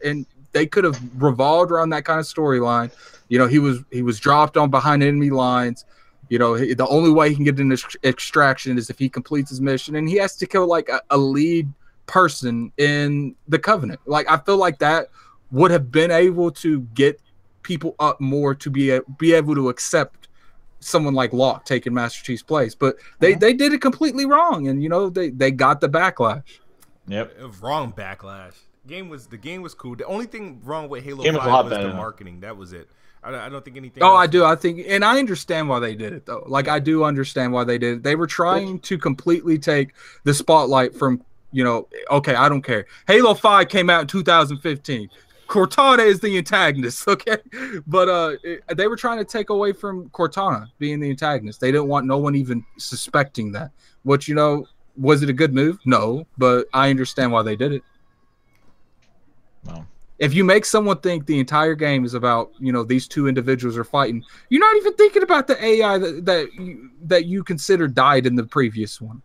C: And they could have revolved around that kind of storyline. He was dropped on behind enemy lines. The only way he can get an extraction is if he completes his mission, and he has to kill like a lead person in the Covenant. Like, I feel like that would have been able to get people up more to be able to accept someone like Locke taking Master Chief's place, but they did it completely wrong, and they got the backlash.
E: Yep,
A: wrong backlash. The game was cool. The only thing wrong with Halo 5 was the marketing. That was it. I don't think anything.
C: I do. I think, and I understand why they did it though. Like, I do understand why they did it. They were trying to completely take the spotlight from, okay, I don't care. Halo 5 came out in 2015. Cortana is the antagonist, okay? But they were trying to take away from Cortana being the antagonist. They didn't want no one even suspecting that. Which, was it a good move? No, but I understand why they did it.
E: No.
C: If you make someone think the entire game is about, these two individuals are fighting, you're not even thinking about the AI that you consider died in the previous one.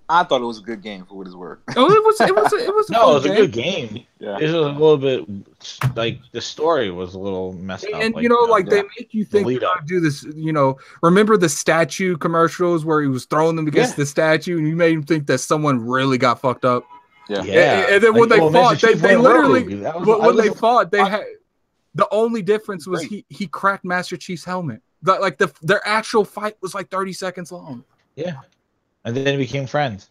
D: I thought it was a good game for what it's worth.
C: Oh, it was
E: no, it was a good game.
D: Yeah.
E: It was a little bit like the story was a little messed up.
C: And they make you think to do this. Remember the statue commercials where he was throwing them against the statue, and you made him think that someone really got fucked up.
D: Yeah.
C: And then when they fought, they literally when they fought, they had the only difference was he cracked Master Chief's helmet. Their actual fight was like 30 seconds long.
E: Yeah. And then they became friends.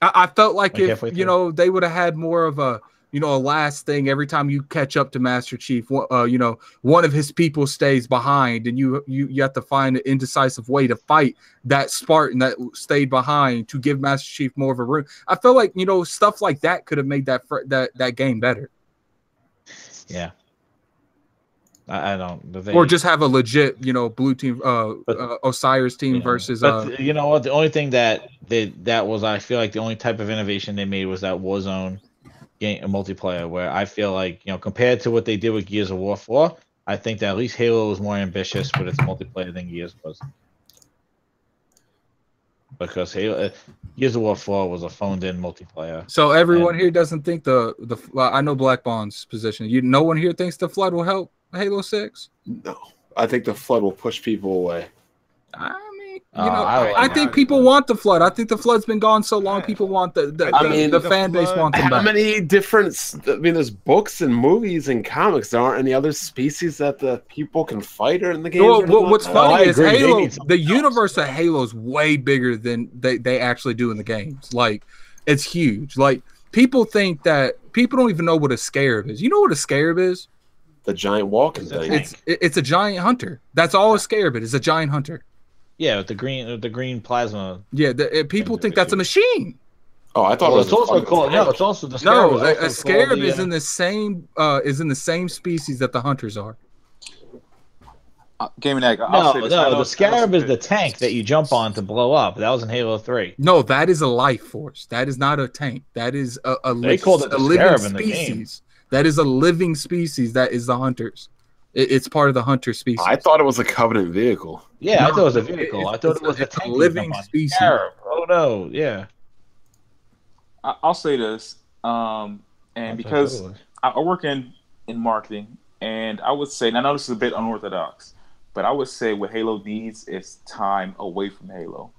C: I felt like if they would have had more of a last thing every time you catch up to Master Chief, one of his people stays behind, and you have to find an indecisive way to fight that Spartan that stayed behind to give Master Chief more of a room. I felt like stuff like that could have made that game better.
E: Yeah. I don't.
C: Or just have a legit, blue team, Osiris team versus.
E: But you know what? The only thing that was, I feel like the only type of innovation they made was that Warzone game multiplayer, where I feel like compared to what they did with Gears of War 4, I think that at least Halo was more ambitious with its multiplayer than Gears was. Because Gears of War 4 was a phoned-in multiplayer.
C: So everyone here doesn't think I know Black Bond's position. No one here thinks the Flood will help Halo 6?
B: No, I think the Flood will push people away.
C: I mean, I think people want the Flood. I think the Flood's been gone so long. People want the fan base wants them back.
B: How many different? there's books and movies and comics. There aren't any other species that the people can fight or in the game.
C: What's funny is Halo. The universe of Halo is way bigger than they actually do in the games. Like, it's huge. Like, people think that people don't even know what a scarab is. You know what a scarab is?
B: The giant walking thing.
C: It's a giant hunter. That's all a scarab is a giant hunter.
E: Yeah, with the green plasma.
C: Yeah, people think that's a machine.
B: Oh, I thought it was
E: also called. No, it's also the scarab.
C: No, a scarab is in the same species that the hunters are.
D: Gaming Egg.
E: The scarab is the tank that you jump on to blow up. That was in Halo 3.
C: No, that is a life force. That is not a tank. That is a
E: they called it the scarab in the game.
C: That is a living species. That is the hunters. It's part of the hunter species.
B: I thought it was a Covenant vehicle.
E: Yeah, I thought it was a vehicle. I thought it was a
C: living species.
E: Scarab. Oh no, yeah.
D: I'll say this, and because I work in marketing, and I would say, and I know this is a bit unorthodox, but I would say what Halo needs is time away from Halo.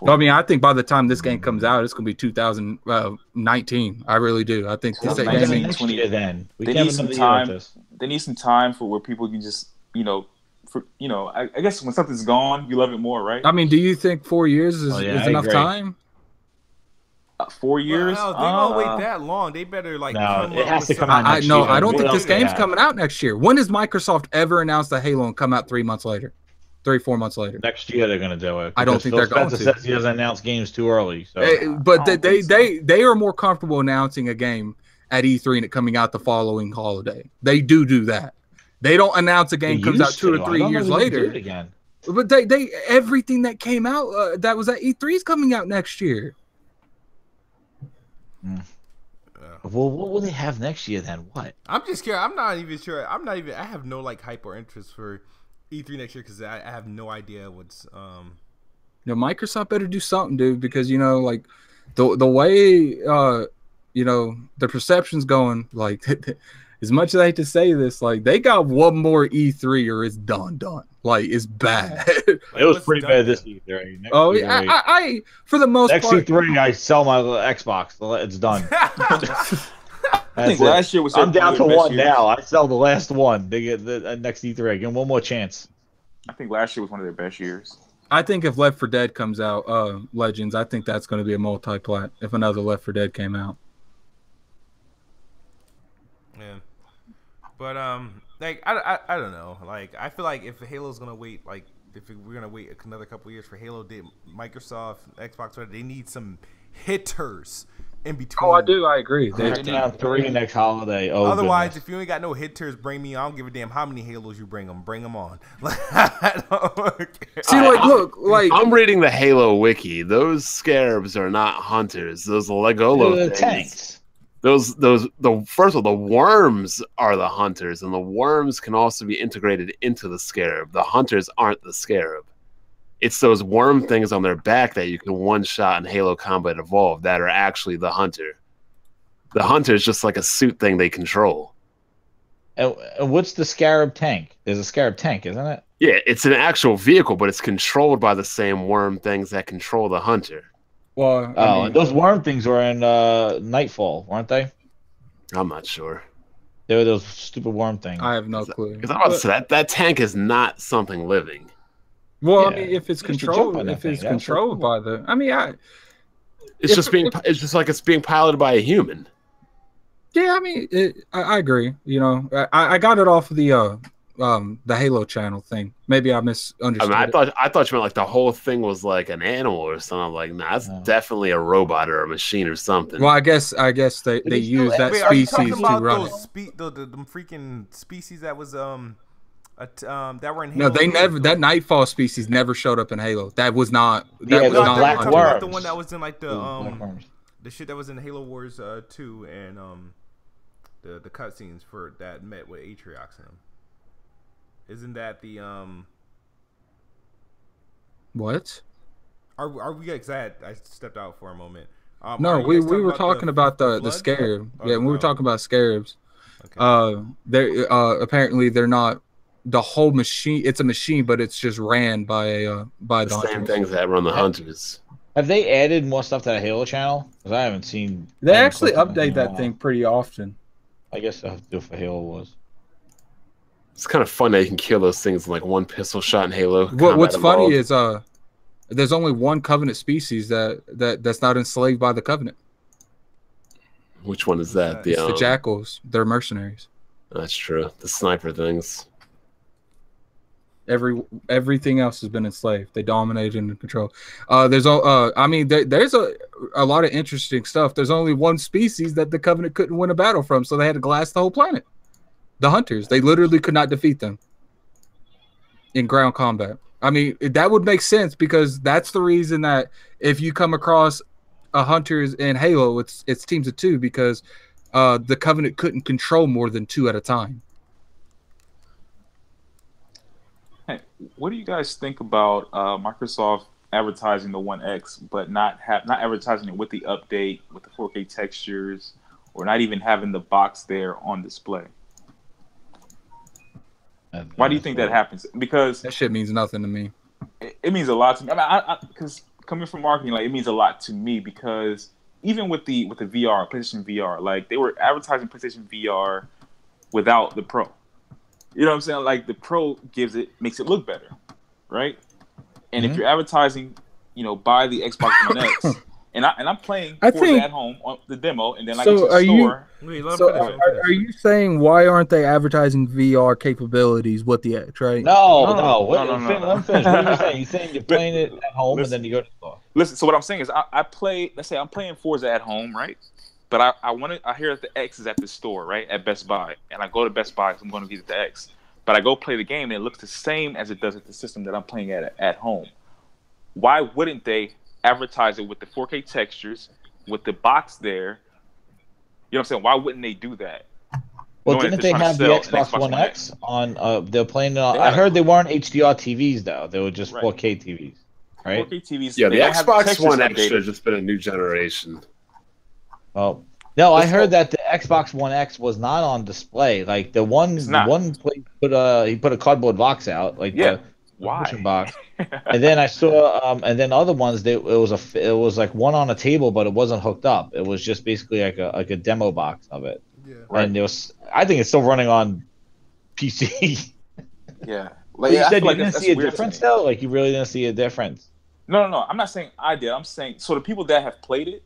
C: I mean, I think by the time this game comes out, it's going to be 2019. I really do. I think this
E: then
D: they need some time. They need some time for where people can just, I guess when something's gone, you love it more, right?
C: I mean, do you think 4 years is enough time?
D: 4 years?
A: Well, they don't wait that long. They better
E: it has to come out next year.
C: I don't think this game's coming out next year. When has Microsoft ever announced a Halo and come out 3 months later? 3-4 months later.
E: Next year they're going to do it.
C: I don't think they're going to.
E: Says he doesn't announce games too early. So.
C: But they are more comfortable announcing a game at E3 and it coming out the following holiday. They do that. They don't announce a game comes out 2 or 3 years later.
E: Again.
C: But they everything that came out that was at E3 is coming out next year.
E: Well, what will they have next year then? What?
A: I'm just curious. I'm not even sure. I have no like hype or interest for E3 next year because I have no idea what's.
C: Microsoft better do something, dude, because like the way the perception's going, like as much as I hate to say this, like they got one more E3 or it's done. Like it's bad.
E: It was pretty bad this E3. Next
C: Oh
E: E3.
C: yeah, I for the most
E: next
C: part,
E: E3 I sell my Xbox. It's done.
D: I think last year was.
E: I'm down to one
D: years.
E: now. I sell the last one. They get the next E3. I give them one more chance.
D: I think last year was one of their best years.
C: I think if Left 4 Dead comes out, Legends, I think that's going to be a multi-plat. If another Left 4 Dead came out.
A: Yeah, but like I don't know. Like I feel like if Halo's gonna wait, like if we're gonna wait another couple years for Halo, Microsoft, Xbox, they need some hitters in between.
C: Oh, I do. I agree.
E: Down 3 next holiday. Oh,
A: otherwise,
E: goodness.
A: if you ain't got no hitters, bring me. I don't give a damn how many Halos you bring them. Bring them on.
C: See, look,
B: I'm reading the Halo wiki. Those scarabs are not hunters. Those Legolo things.
E: Tanks.
B: First of all, the worms are the hunters, and the worms can also be integrated into the scarab. The hunters aren't the scarab. It's those worm things on their back that you can one-shot in Halo Combat Evolved that are actually the hunter. The hunter is just like a suit thing they control.
E: And what's the scarab tank? There's a scarab tank, isn't it?
B: Yeah, it's an actual vehicle, but it's controlled by the same worm things that control the hunter.
C: Well,
E: and those worm things were in Nightfall, weren't they?
B: I'm not sure.
E: They were those stupid worm things.
C: I have no clue.
B: Because I'm about to say that tank is not something living.
C: Well,
E: Yeah.
C: I mean, if it's controlled, controlled by the,
B: it's just like it's being piloted by a human.
C: Yeah, I mean, I agree. I got it off of the Halo channel thing. Maybe I misunderstood.
B: I thought you meant like the whole thing was like an animal or something. I'm like, nah, that's definitely a robot or a machine or something.
C: Well, I guess they use that species to run it.
A: The freaking species that was that were in
C: No,
A: Halo.
C: they never. That Nightfall species never showed up in Halo. That was not. That was not
E: black
A: talking
E: worms.
A: about the one that was in like the shit that was in Halo Wars 2 and the cutscenes for that met with Atriox in them. Isn't that the
C: What?
A: Are we? Cause I stepped out for a moment.
C: No, we were talking about the scarab. Yeah, we were talking about scarabs. Okay. They apparently they're not the whole machine. It's a machine, but it's just ran by the
B: same things that run the hunters.
E: Have they added more stuff to the Halo channel? Because I haven't seen.
C: They actually update that thing pretty often.
E: I guess I have to do it for Halo Wars.
B: It's kind of fun that you can kill those things in like one pistol shot in Halo.
C: What's funny is there's only one Covenant species that's not enslaved by the Covenant.
B: Which one is that?
C: It's the Jackals. They're mercenaries.
B: That's true. The sniper things.
C: Everything else has been enslaved. They dominate and control. There's a lot of interesting stuff. There's only one species that the Covenant couldn't win a battle from, so they had to glass the whole planet. The Hunters. They literally could not defeat them in ground combat. I mean, that would make sense because that's the reason that if you come across a Hunters in Halo, it's teams of 2 because the Covenant couldn't control more than 2 at a time.
D: Hey, what do you guys think about Microsoft advertising the One X, but not advertising it with the update, with the 4K textures, or not even having the box there on display? Why do you think that happens? Because
C: that shit means nothing to me.
D: It means a lot to me. I mean, because coming from marketing, like it means a lot to me because even with the VR, PlayStation VR, like they were advertising PlayStation VR without the Pro. You know what I'm saying? Like the Pro makes it look better, right? And if you're advertising, buy the Xbox One X, and I'm playing Forza at home on the demo, and then I go to the store.
C: Are you saying why aren't they advertising VR capabilities with the X? Right?
E: No. I'm finished. What are you saying? You saying you're playing it at home and then you go to the store?
D: Listen. So what I'm saying is, I play. Let's say I'm playing Forza at home, right? But I hear that the X is at the store, right, at Best Buy, and I go to Best Buy because I'm going to visit the X. But I go play the game, and it looks the same as it does at the system that I'm playing at home. Why wouldn't they advertise it with the 4K textures, with the box there, You know what I'm saying? Why wouldn't they do that?
E: Well,
D: Knowing that
E: didn't
D: they're
E: they
D: trying to
E: have the
D: sell an
E: Xbox One X on? They're playing.
D: They
E: I
D: had a-
E: heard they weren't HDR TVs though. They were just
D: Right.
E: 4K TVs, right?
D: 4K TVs.
B: Yeah,
D: they
B: the
D: don't have the
B: Xbox
D: textures
B: One X should
D: updated.
B: have just been a new generation.
E: Oh no, I
B: This
E: heard
B: whole-
E: that the Xbox One X was not on display. Like the
D: It's not.
E: one place he put a cardboard box out, like
D: Yeah.
E: the
D: Why?
E: pushing box. And then I saw, and then other ones, it was like one on a table, but it wasn't hooked up. It was just basically like a demo box of it.
A: Yeah.
D: Right.
E: And I think it's still running on PC.
D: Yeah.
E: But
D: Like,
E: you
D: I
E: said
D: feel
E: you
D: like
E: didn't
D: that's
E: see a
D: weird to
E: difference
D: me.
E: though. Like you really didn't see a difference.
D: No. I'm not saying I did. I'm saying so the people that have played it,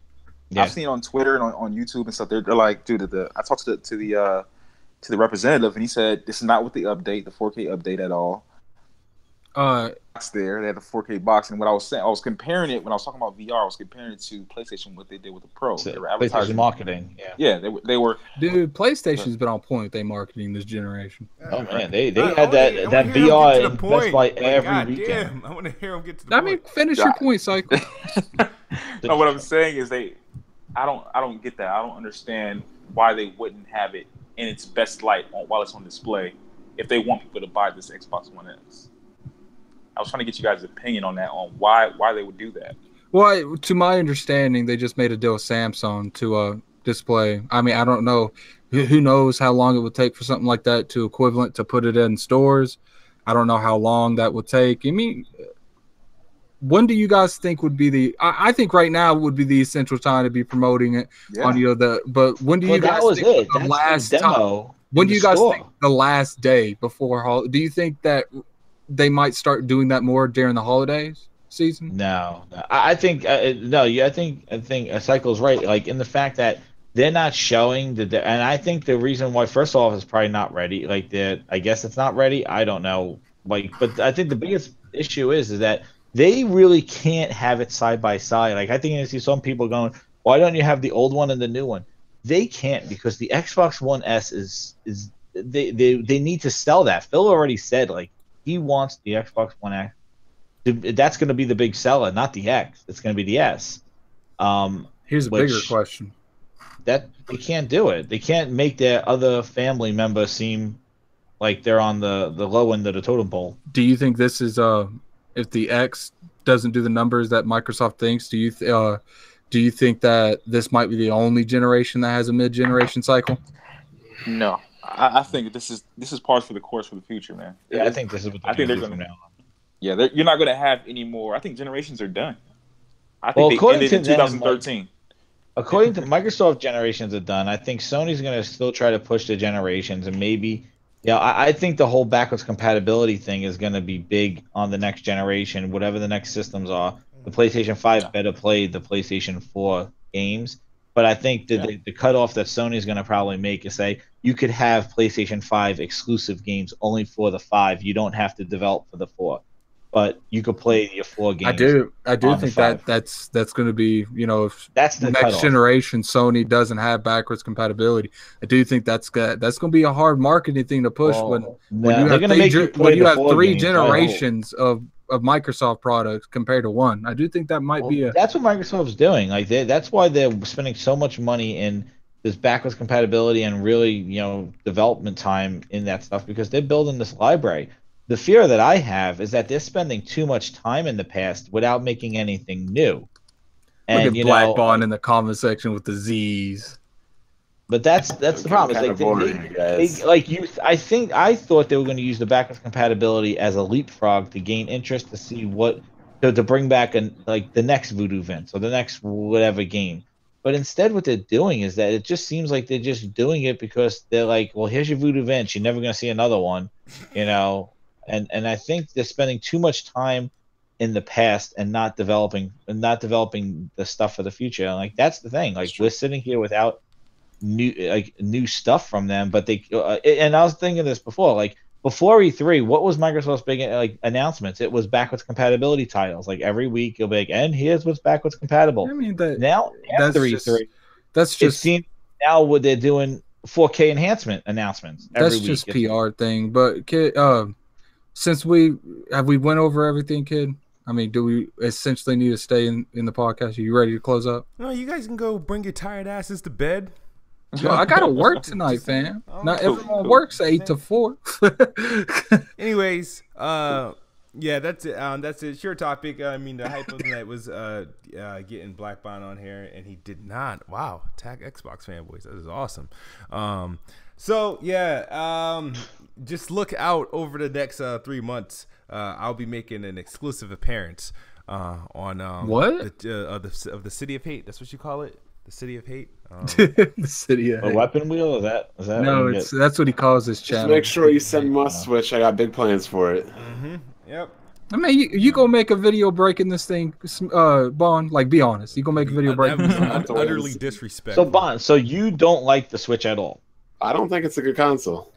E: Yeah.
D: I've seen on Twitter and on YouTube and stuff. They're like, dude, I talked to the representative and he said this is not with the 4K update at all. Box there, they had the 4K box, and what I was saying, I was comparing it when I was talking about VR. I was comparing it to PlayStation, what they did with the Pro.
E: So,
D: They were
E: PlayStation
D: advertising
E: marketing. Yeah.
D: Yeah, they were.
C: Dude, PlayStation's been on point with their marketing this generation.
E: Oh man, they
A: I
E: had
A: wanna
E: that
A: hear him
E: VR
A: get to
E: in
A: the
E: Best
A: point.
E: Buy
A: Like,
E: every
A: God
E: weekend.
A: damn, I want to hear him get to the
C: I
A: point.
C: mean, finish your point, Cycle.
D: No, what I'm saying is I don't get that. I don't understand why they wouldn't have it in its best light while it's on display if they want people to buy this Xbox One X. I was trying to get you guys' opinion on that, on why they would do that.
C: Well, to my understanding, they just made a deal with Samsung to display. I mean, I don't know. Who knows how long it would take for something like that to equivalent to put it in stores. I don't know how long that would take. I mean, when do you guys think would be the? I think right now would be the essential time to be promoting it on But when do you guys think
E: it.
C: the
E: That's
C: last
E: the demo
C: time? When do you guys
E: store.
C: think the last day before? Do you think that they might start doing that more during the holidays season?
E: No. I think no. Yeah, I think Cycle's right. Like in the fact that they're not showing and I think the reason why, first off, it's probably not ready. Like I guess it's not ready. I don't know. Like, but I think the biggest issue is that they really can't have it side by side. Like I think you see some people going, "Why don't you have the old one and the new one?" They can't because the Xbox One S is they need to sell that. Phil already said like he wants the Xbox One X. That's going to be the big seller, not the X. It's going to be the S.
C: Here's a bigger question.
E: That they can't do it. They can't make their other family member seem like they're on the low end of the totem pole.
C: Do you think this is if the X doesn't do the numbers that Microsoft thinks? Do you think that this might be the only generation that has a mid-generation cycle?
D: No, I think this is par for the course for the future, man.
E: Yeah, I think this is what they're going to do from now on.
D: Yeah, you're not going to have any more. I think generations are done. I think they ended in 2013.
E: According to Microsoft, generations are done. I think Sony's going to still try to push the generations, and maybe, I think the whole backwards compatibility thing is going to be big on the next generation, whatever the next systems are. The PlayStation 5 better play the PlayStation 4 games, but I think the cutoff that Sony's going to probably make is say you could have PlayStation 5 exclusive games only for the 5. You don't have to develop for the 4. But you could play your 4 games.
C: I do think that's going to be, if
E: that's the
C: next
E: cutoff.
C: Generation Sony doesn't have backwards compatibility. I do think that's going to be a hard marketing thing to push when you have 3 generations of Microsoft products compared to 1. I do think that might be
E: that's what Microsoft's doing. Like that's why they're spending so much money in this backwards compatibility and really, development time in that stuff because they're building this library. The fear that I have is that they're spending too much time in the past without making anything new. And
C: look at Black Bond in the comment section with the Z's.
E: But that's the problem. It's like I thought they were going to use the backwards compatibility as a leapfrog to gain interest to see what to bring back the next Voodoo Vince or the next whatever game. But instead, what they're doing is that it just seems like they're just doing it because they're like, well, here's your Voodoo Vince. You're never going to see another one, And I think they're spending too much time in the past and not developing the stuff for the future. And like that's the thing. Like we're sitting here without new stuff from them. But they and I was thinking this before. Like before E3, what was Microsoft's big announcements? It was backwards compatibility titles. Like every week you'll be like, and here's what's backwards compatible.
C: I mean
E: now after E3,
C: that's just
E: it seems now what they're doing 4K enhancement announcements. Every
C: that's
E: week.
C: just PR thing. But kid, since we went over everything, kid. I mean, do we essentially need to stay in the podcast? Are you ready to close up?
A: No, you guys can go bring your tired asses to bed.
C: Yo, I gotta work tonight, fam. Not everyone works 8 to 4.
A: Anyways, yeah, that's it. That's it. Sure topic. I mean, the hype of the night was getting Black Bond on here, and he did not. Wow, tag Xbox fanboys. That is awesome. So yeah, just look out over the next 3 months. I'll be making an exclusive appearance on
C: what
A: of the City of Hate. That's what you call it. The City of Hate.
C: The City of
E: A
C: Hate.
E: weapon wheel? Is that
C: No, that's what he calls his channel.
B: Just make sure you send my Switch. I got big plans for it.
A: Yep.
C: I mean, you gonna make a video breaking this thing, Bond? Like, be honest. You gonna make a video breaking this thing?
A: Utterly disrespectful.
E: So Bond, so you don't like the Switch at all?
B: I don't think it's a good console.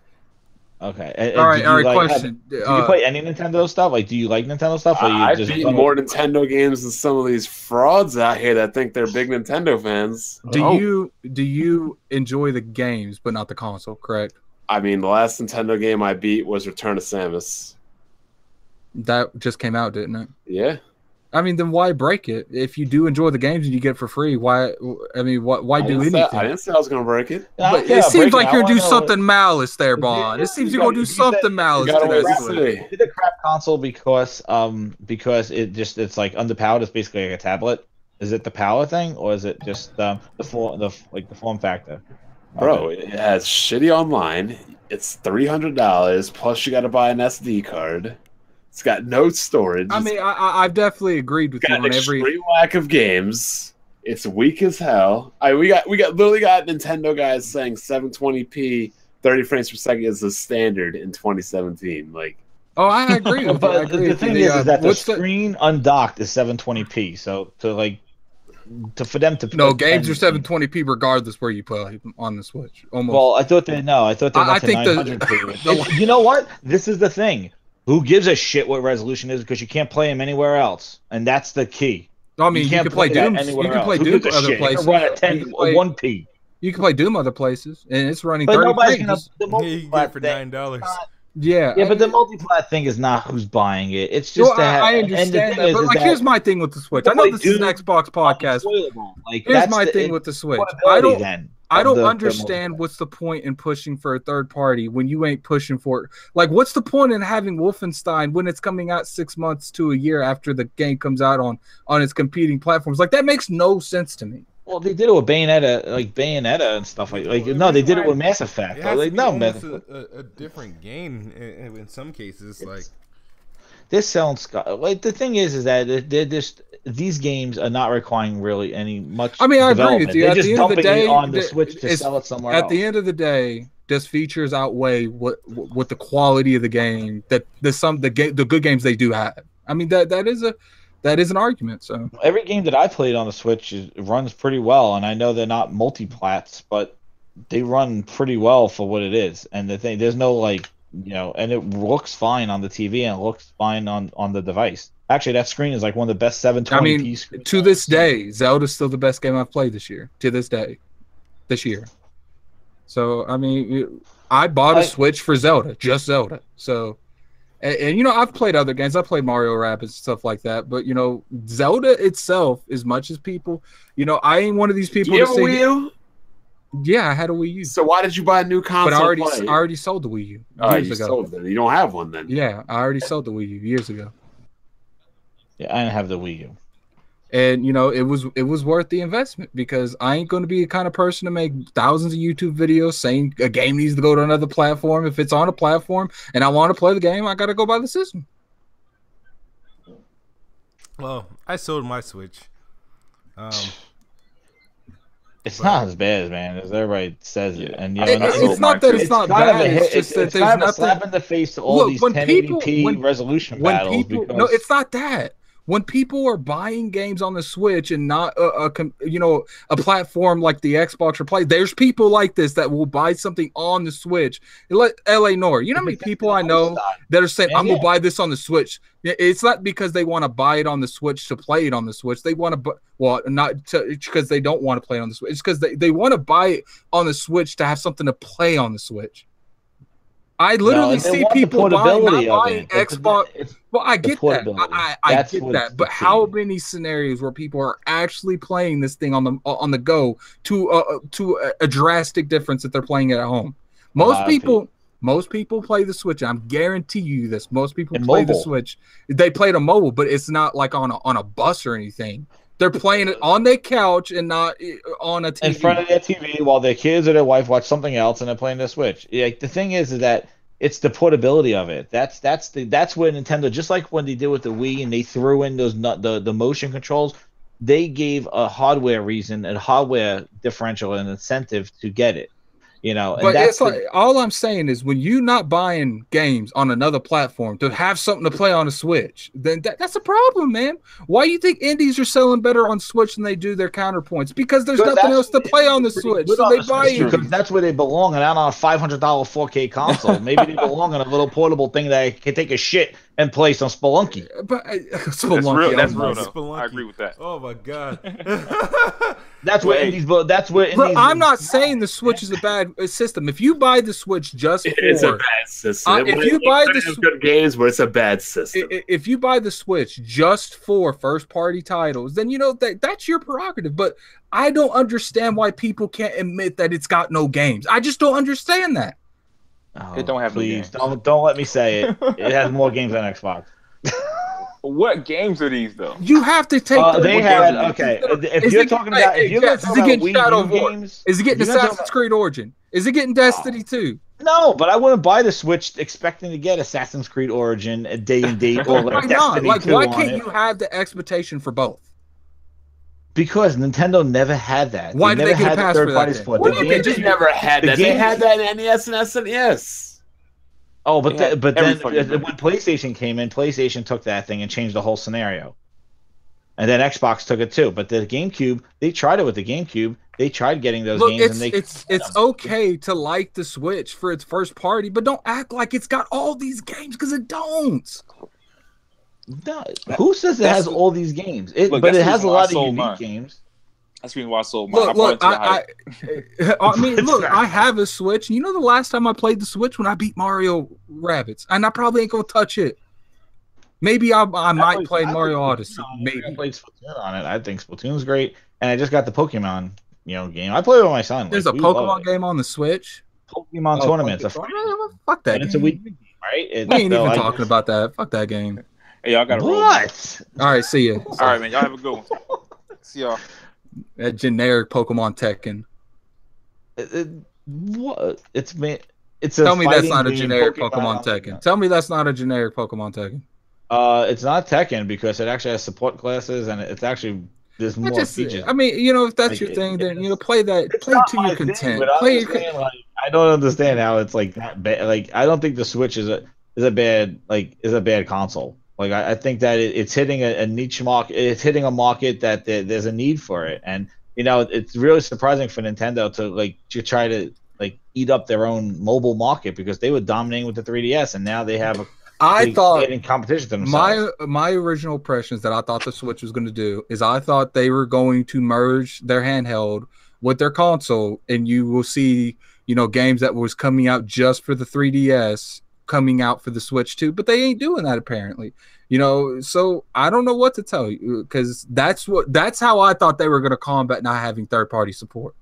E: Okay. And
C: all right.
E: question. Do you play any Nintendo stuff? Like, do you like Nintendo stuff? Or
B: I've beaten more Nintendo games than some of these frauds out here that think they're big Nintendo fans.
C: Do you enjoy the games but not the console? Correct.
B: I mean, the last Nintendo game I beat was Return of Samus.
C: That just came out, didn't it?
B: Yeah.
C: I mean, then why break it? If you do enjoy the games and you get it for free, why? I mean, why do anything?
B: I didn't say I was going to break it.
C: But it seems like you're doing something malice there, Bond. It seems you're going to do something malice to that.
E: Is it a crap console because it's like underpowered? It's basically like a tablet. Is it the power thing, or is it just the form factor?
B: Bro, it has shitty online. It's $300 plus you got to buy an SD card. It's got no storage.
C: I mean, I've definitely agreed with you on every
B: lack of games. It's weak as hell. We literally got Nintendo guys saying 720p 30 frames per second is the standard in 2017. Like,
C: oh, I agree.
E: But the thing is that the screen undocked is 720p. So for them to
C: games are 720p regardless where you play on the Switch. Almost.
E: Well, I thought they went to 900p. You know what? This is the thing. Who gives a shit what resolution is, because you can't play them anywhere else, and that's the key.
C: I mean, you can play Doom. You can play Doom other places.
E: You can run at 1p.
C: You can play Doom other places, and it's running 30 frames.
A: You can get it for $9.
C: Yeah,
E: but the multi-plat thing is not who's buying it. It's just
C: I understand that, but here's my thing with the Switch. I know this is an Xbox podcast. Here's my thing with the Switch. I don't understand what's the point in pushing for a third party when you ain't pushing for it. Like, what's the point in having Wolfenstein when it's coming out 6 months to a year after the game comes out on its competing platforms? Like, that makes no sense to me.
E: Well, they did it with Bayonetta and stuff like no, they did it with Mass Effect.
A: It has to be almost a different game in some cases. Like,
E: this sounds like the thing is that they're just these games are not requiring really any much.
C: I mean, I agree with you.
E: They're just dumping it on the Switch to sell it somewhere else.
C: At the end of the day, does features outweigh what the quality of the game that the good games they do have? I mean, that is an argument. So
E: every game that I played on the Switch runs pretty well, and I know they're not multi-plats, but they run pretty well for what it is. And the thing, there's no and it looks fine on the TV and it looks fine on the device. Actually, that screen is like one of the best 720p screens.
C: To this day, Zelda's still the best game I've played this year. This year. So I mean, I bought a Switch for Zelda, just Zelda. So. And I've played other games. I played Mario Rabbids and stuff like that. But Zelda itself, as much as people, I ain't one of these people.
B: Do you have a Wii U?
C: Yeah, I had a Wii U.
B: So why did you buy a new console?
C: But I already sold the Wii U years ago.
B: Sold it. You don't have one then?
C: Yeah, I already sold the Wii U years ago.
E: Yeah, I didn't have the Wii U.
C: And it was worth the investment, because I ain't going to be the kind of person to make thousands of YouTube videos saying a game needs to go to another platform. If it's on a platform and I want to play the game, I got to go buy the system.
A: Well, I sold my Switch.
E: It's not as bad, man, as everybody says it. And
C: it's not that it's not bad. It's just that there's nothing.
E: A slap in the face to all these 1080p resolution battles.
C: No, it's not that. When people are buying games on the Switch and not a platform like the Xbox or Play, there's people like this that will buy something on the Switch. Let LA Nor, you know how many people I know that are saying, I'm gonna buy this on the Switch. It's not because they want to buy it on the Switch to play it on the Switch. They want to, not because they don't want to play it on the Switch. It's because they want to buy it on the Switch to have something to play on the Switch. I literally
E: they
C: see
E: want the
C: people not
E: portability of
C: buying
E: it.
C: Xbox. Well, I get that.
E: portability.
C: I
E: That's
C: get
E: what's
C: that. But
E: the
C: how
E: key.
C: many scenarios where people are actually playing this thing on the go to a drastic difference that they're playing it at home?
E: A lot of people.
C: Most people play the Switch. I'm guarantee you this. Most people
E: And
C: play the
E: mobile.
C: Switch. They play it on mobile, but it's not like on a bus or anything. They're playing it on their couch and not on a TV.
E: In front of their TV while their kids or their wife watch something else and they're playing the Switch. Like the thing is that it's the portability of it. That's where Nintendo, just like when they did with the Wii and they threw in those the motion controls, they gave a hardware reason, a hardware differential, and incentive to get it. You know, and
C: but
E: that's
C: it's like all I'm saying is when you not buying games on another platform to have something to play on a Switch, then that's a problem, man. Why do you think indies are selling better on Switch than they do their counterpoints? Because there's nothing else to play on the Switch, so they buy it.
E: Because that's where they belong, and not on a $500 4K console. Maybe they belong on a little portable thing that can take a shit and play some Spelunky.
C: But Spelunky,
D: That's real though. I agree with that.
A: Oh my god.
E: That's where indies. That's where indies.
C: Bro, I'm not saying the Switch is a bad system. If you buy the Switch just for,
B: it's a bad system.
C: If you buy the
B: good games, where it's a bad system.
C: If you buy the Switch just for first party titles, then you know that's your prerogative. But I don't understand why people can't admit that it's got no games. I just don't understand that.
E: Oh,
D: It don't have no
E: please
D: games.
E: don't let me say it. It has more games than Xbox.
D: What games are these though?
C: You have to take.
E: They had okay. If you're talking about Wii
C: Shadow
E: U
C: War?
E: games,
C: Is it getting Assassin's Creed Origin? Is it getting Destiny 2?
E: No, but I wouldn't buy the Switch expecting to get Assassin's Creed Origin a day and date or like
C: Why not?
E: Destiny
C: Like,
E: 2
C: why
E: on
C: can't
E: it.
C: you have the expectation for both?
E: Because Nintendo never had that.
C: Why did they get a pass for that?
B: What do you mean they never had that? They had that in NES and SNES.
E: Oh, but then when
D: everything.
E: PlayStation came in, PlayStation took that thing and changed the whole scenario. And then Xbox took it too. But the GameCube, they tried it with the GameCube. They tried getting those games, and
C: it's okay to like the Switch for its first party, but don't act like it's got all these games because it don't.
E: No, who says it has all these games? But it has a lot of unique games.
D: That's the reason why I sold mine.
C: Look, I mean, look, I have a Switch. You know the last time I played the Switch when I beat Mario Rabbids, and I probably ain't gonna touch it. Maybe I might play Mario Odyssey. Maybe
E: I played Splatoon on it. I think Splatoon's great, and I just got the Pokemon, game. I play it with my son.
C: There's a Pokemon game on the Switch.
E: Pokemon tournaments.
C: Fuck that.
E: It's a weekly game, right?
C: We ain't even talking about that. Fuck that game.
D: Hey, y'all gotta roll.
E: What?
C: All right, see ya.
D: All right, man. Y'all have a good one. See y'all.
C: That generic Pokemon Tekken.
E: What? It's
C: Tell me that's not a generic Pokemon Tekken. Tell me that's not a generic Pokemon Tekken.
E: It's not Tekken because it actually has support classes and it's actually there's more features.
C: I mean, if that's your thing, then play that. Play to your content.
E: I don't understand how it's like that bad. Like I don't think the Switch is a bad console. Like I think that it's hitting a niche market. It's hitting a market that there's a need for it, and it's really surprising for Nintendo to try to eat up their own mobile market because they were dominating with the 3DS, and now they have in competition to themselves.
C: My original impressions that I thought the Switch was going to do is I thought they were going to merge their handheld with their console, and you will see games that was coming out just for the 3DS coming out for the Switch too, but they ain't doing that apparently. So I don't know what to tell you because that's how I thought they were going to combat not having third-party support.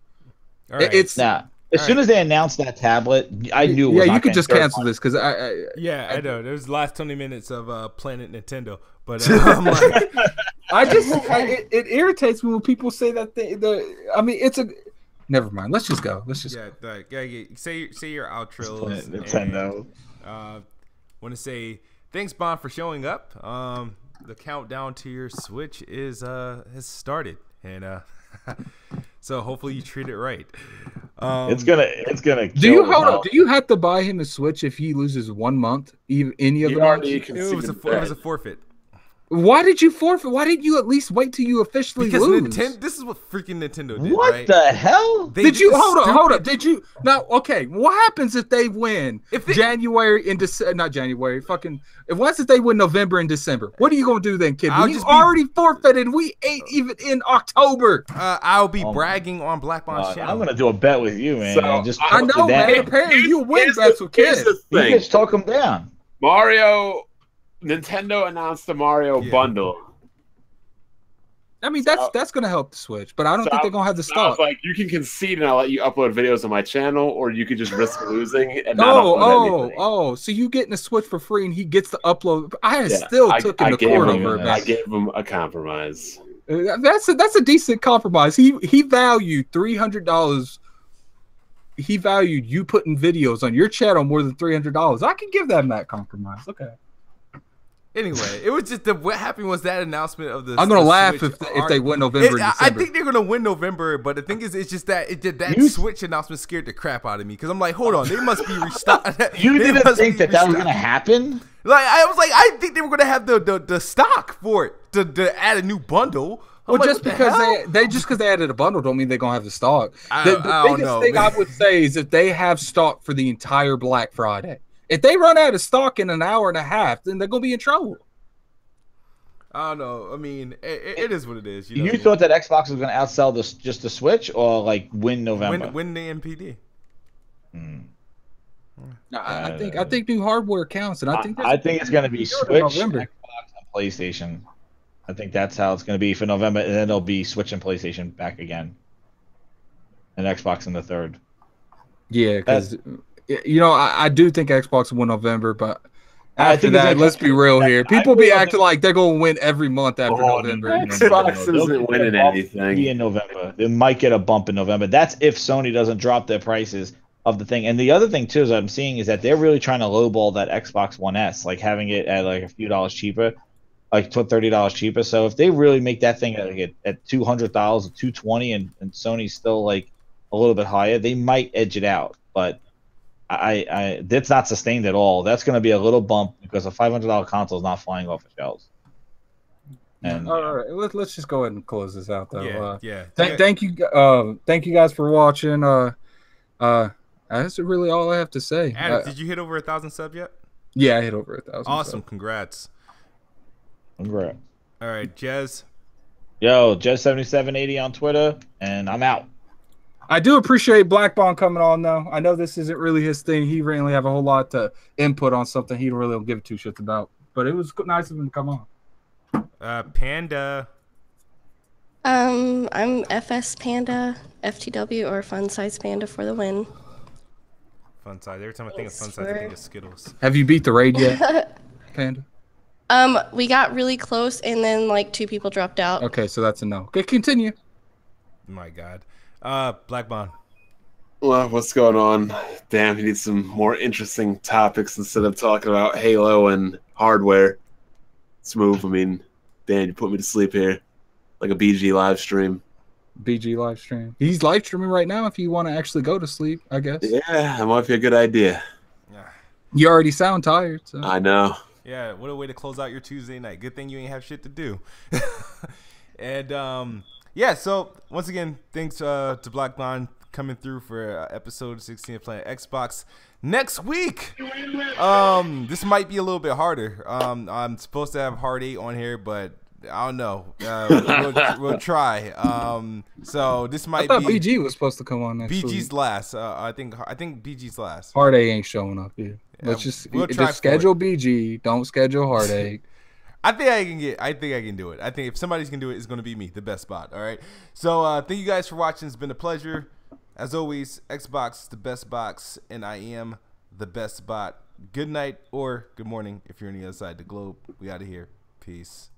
A: All right.
E: As soon as they announced that tablet, I knew.
C: You could just cancel this because
A: I know. There's the last 20 minutes of Planet Nintendo, but I'm like,
C: it irritates me when people say that it's a. Never mind. Let's just go.
A: Say your outros.
E: Nintendo.
A: Want to say thanks, Bond, for showing up. The countdown to your Switch has started, and so hopefully you treat it right.
E: It's gonna.
C: Do you have to buy him a Switch if he loses 1 month? Any of the months?
A: It was a forfeit.
C: Why did you forfeit? Why didn't you at least wait till you officially lose?
A: This is what freaking Nintendo did,
E: What
A: right?
E: the hell?
C: Did you hold up? Did you now? Okay, what happens if they win January and December? Not January. Fucking. If they win November and December, what are you gonna do then, kid? You already forfeited. We ain't even in October.
A: I'll be bragging on Black Bond's channel.
E: I'm gonna do a bet with you, man.
C: I know, man. Apparently, you win bets with kids.
E: You just talk them down.
B: Nintendo announced the Mario bundle.
C: I mean, that's gonna help the Switch, but I don't think they're gonna have the stock. I was
B: like, you can concede and I'll let you upload videos on my channel, or you could just risk losing and not upload anything. So you getting the Switch for free and he gets the upload. I took in the corner over it. I gave him a compromise.
C: That's a decent compromise. He valued $300. He valued you putting videos on your channel more than $300. I can give them that compromise. Okay.
A: Anyway, it was just what happened was that announcement of the.
C: I'm gonna laugh if they win November. And
A: I think they're gonna win November, but the thing is, it's just that Switch announcement scared the crap out of me because I'm like, hold on, they must be restocking.
E: You didn't think that was gonna happen?
A: Like I was like, I think they were gonna have the stock for it to add a new bundle.
C: Well, just because they added a bundle don't mean they're gonna have the stock. The biggest thing I would say is if they have stock for the entire Black Friday. If they run out of stock in an hour and a half, then they're gonna be in trouble.
A: I don't know. I mean, it is what it is.
E: You thought that Xbox was gonna outsell just the Switch or like win November?
A: Win the NPD.
C: I think new hardware counts, and I think
E: it's gonna be Switch, Xbox, and PlayStation. I think that's how it's gonna be for November, and then it'll be Switch and PlayStation back again, and Xbox in the third.
C: Yeah, because. I do think Xbox will win November, but after that, let's be real here. People be acting like they're going to win every month after November.
B: Xbox isn't winning anything.
E: In November. They might get a bump in November. That's if Sony doesn't drop their prices of the thing. And the other thing, too, is I'm seeing is that they're really trying to lowball that Xbox One S, like having it at like a few dollars cheaper, like $30 cheaper. So if they really make that thing at $200, $220, and Sony's still like a little bit higher, they might edge it out. But that's not sustained at all. That's going to be a little bump because a $500 console is not flying off the shelves. And
C: all right, let's just go ahead and close this out, though.
A: Yeah.
C: Thank you guys for watching. That's really all I have to say.
A: Adam, did you hit over 1,000 subs yet?
C: Yeah, I hit over 1,000.
A: Awesome, congrats.
E: Congrats.
A: All right, Jez.
E: Yo, Jez7780 on Twitter, and I'm out.
C: I do appreciate Black Bond coming on, though. I know this isn't really his thing. He really have a whole lot to input on something he really don't give two shits about. But it was nice of him to come on.
A: Panda.
F: I'm FS Panda, FTW, or Fun Size Panda for the win.
A: Fun Size. Every time I think of Fun Size, I think of Skittles.
C: Have you beat the raid yet, Panda?
F: We got really close, and then like 2 people dropped out.
C: Okay, so that's a no. Okay, continue.
A: My God. Black Bond.
B: Well, what's going on? Damn, he needs some more interesting topics instead of talking about Halo and hardware. Smooth. I mean, damn, you put me to sleep here. Like a BG live stream.
C: BG live stream. He's live streaming right now if you want to actually go to sleep, I guess.
B: Yeah, that might be a good idea.
C: You already sound tired. So.
B: I know.
A: Yeah, what a way to close out your Tuesday night. Good thing you ain't have shit to do. And, yeah, so once again, thanks to Black Bond coming through for episode 16 of Planet Xbox. Next week, this might be a little bit harder. I'm supposed to have Hard 8 on here, but I don't know. We'll try. So this might be.
C: I thought BG was supposed to come on next
A: BG's
C: week.
A: last. I think BG's last.
C: Hard 8 ain't showing up here. Let's just schedule BG. Don't schedule Hard 8.
A: I think I can do it. I think if somebody's gonna do it, it's gonna be me, the best spot. All right. So thank you guys for watching. It's been a pleasure. As always, Xbox the best box, and I am the best bot. Good night or good morning if you're on the other side of the globe. We out of here. Peace.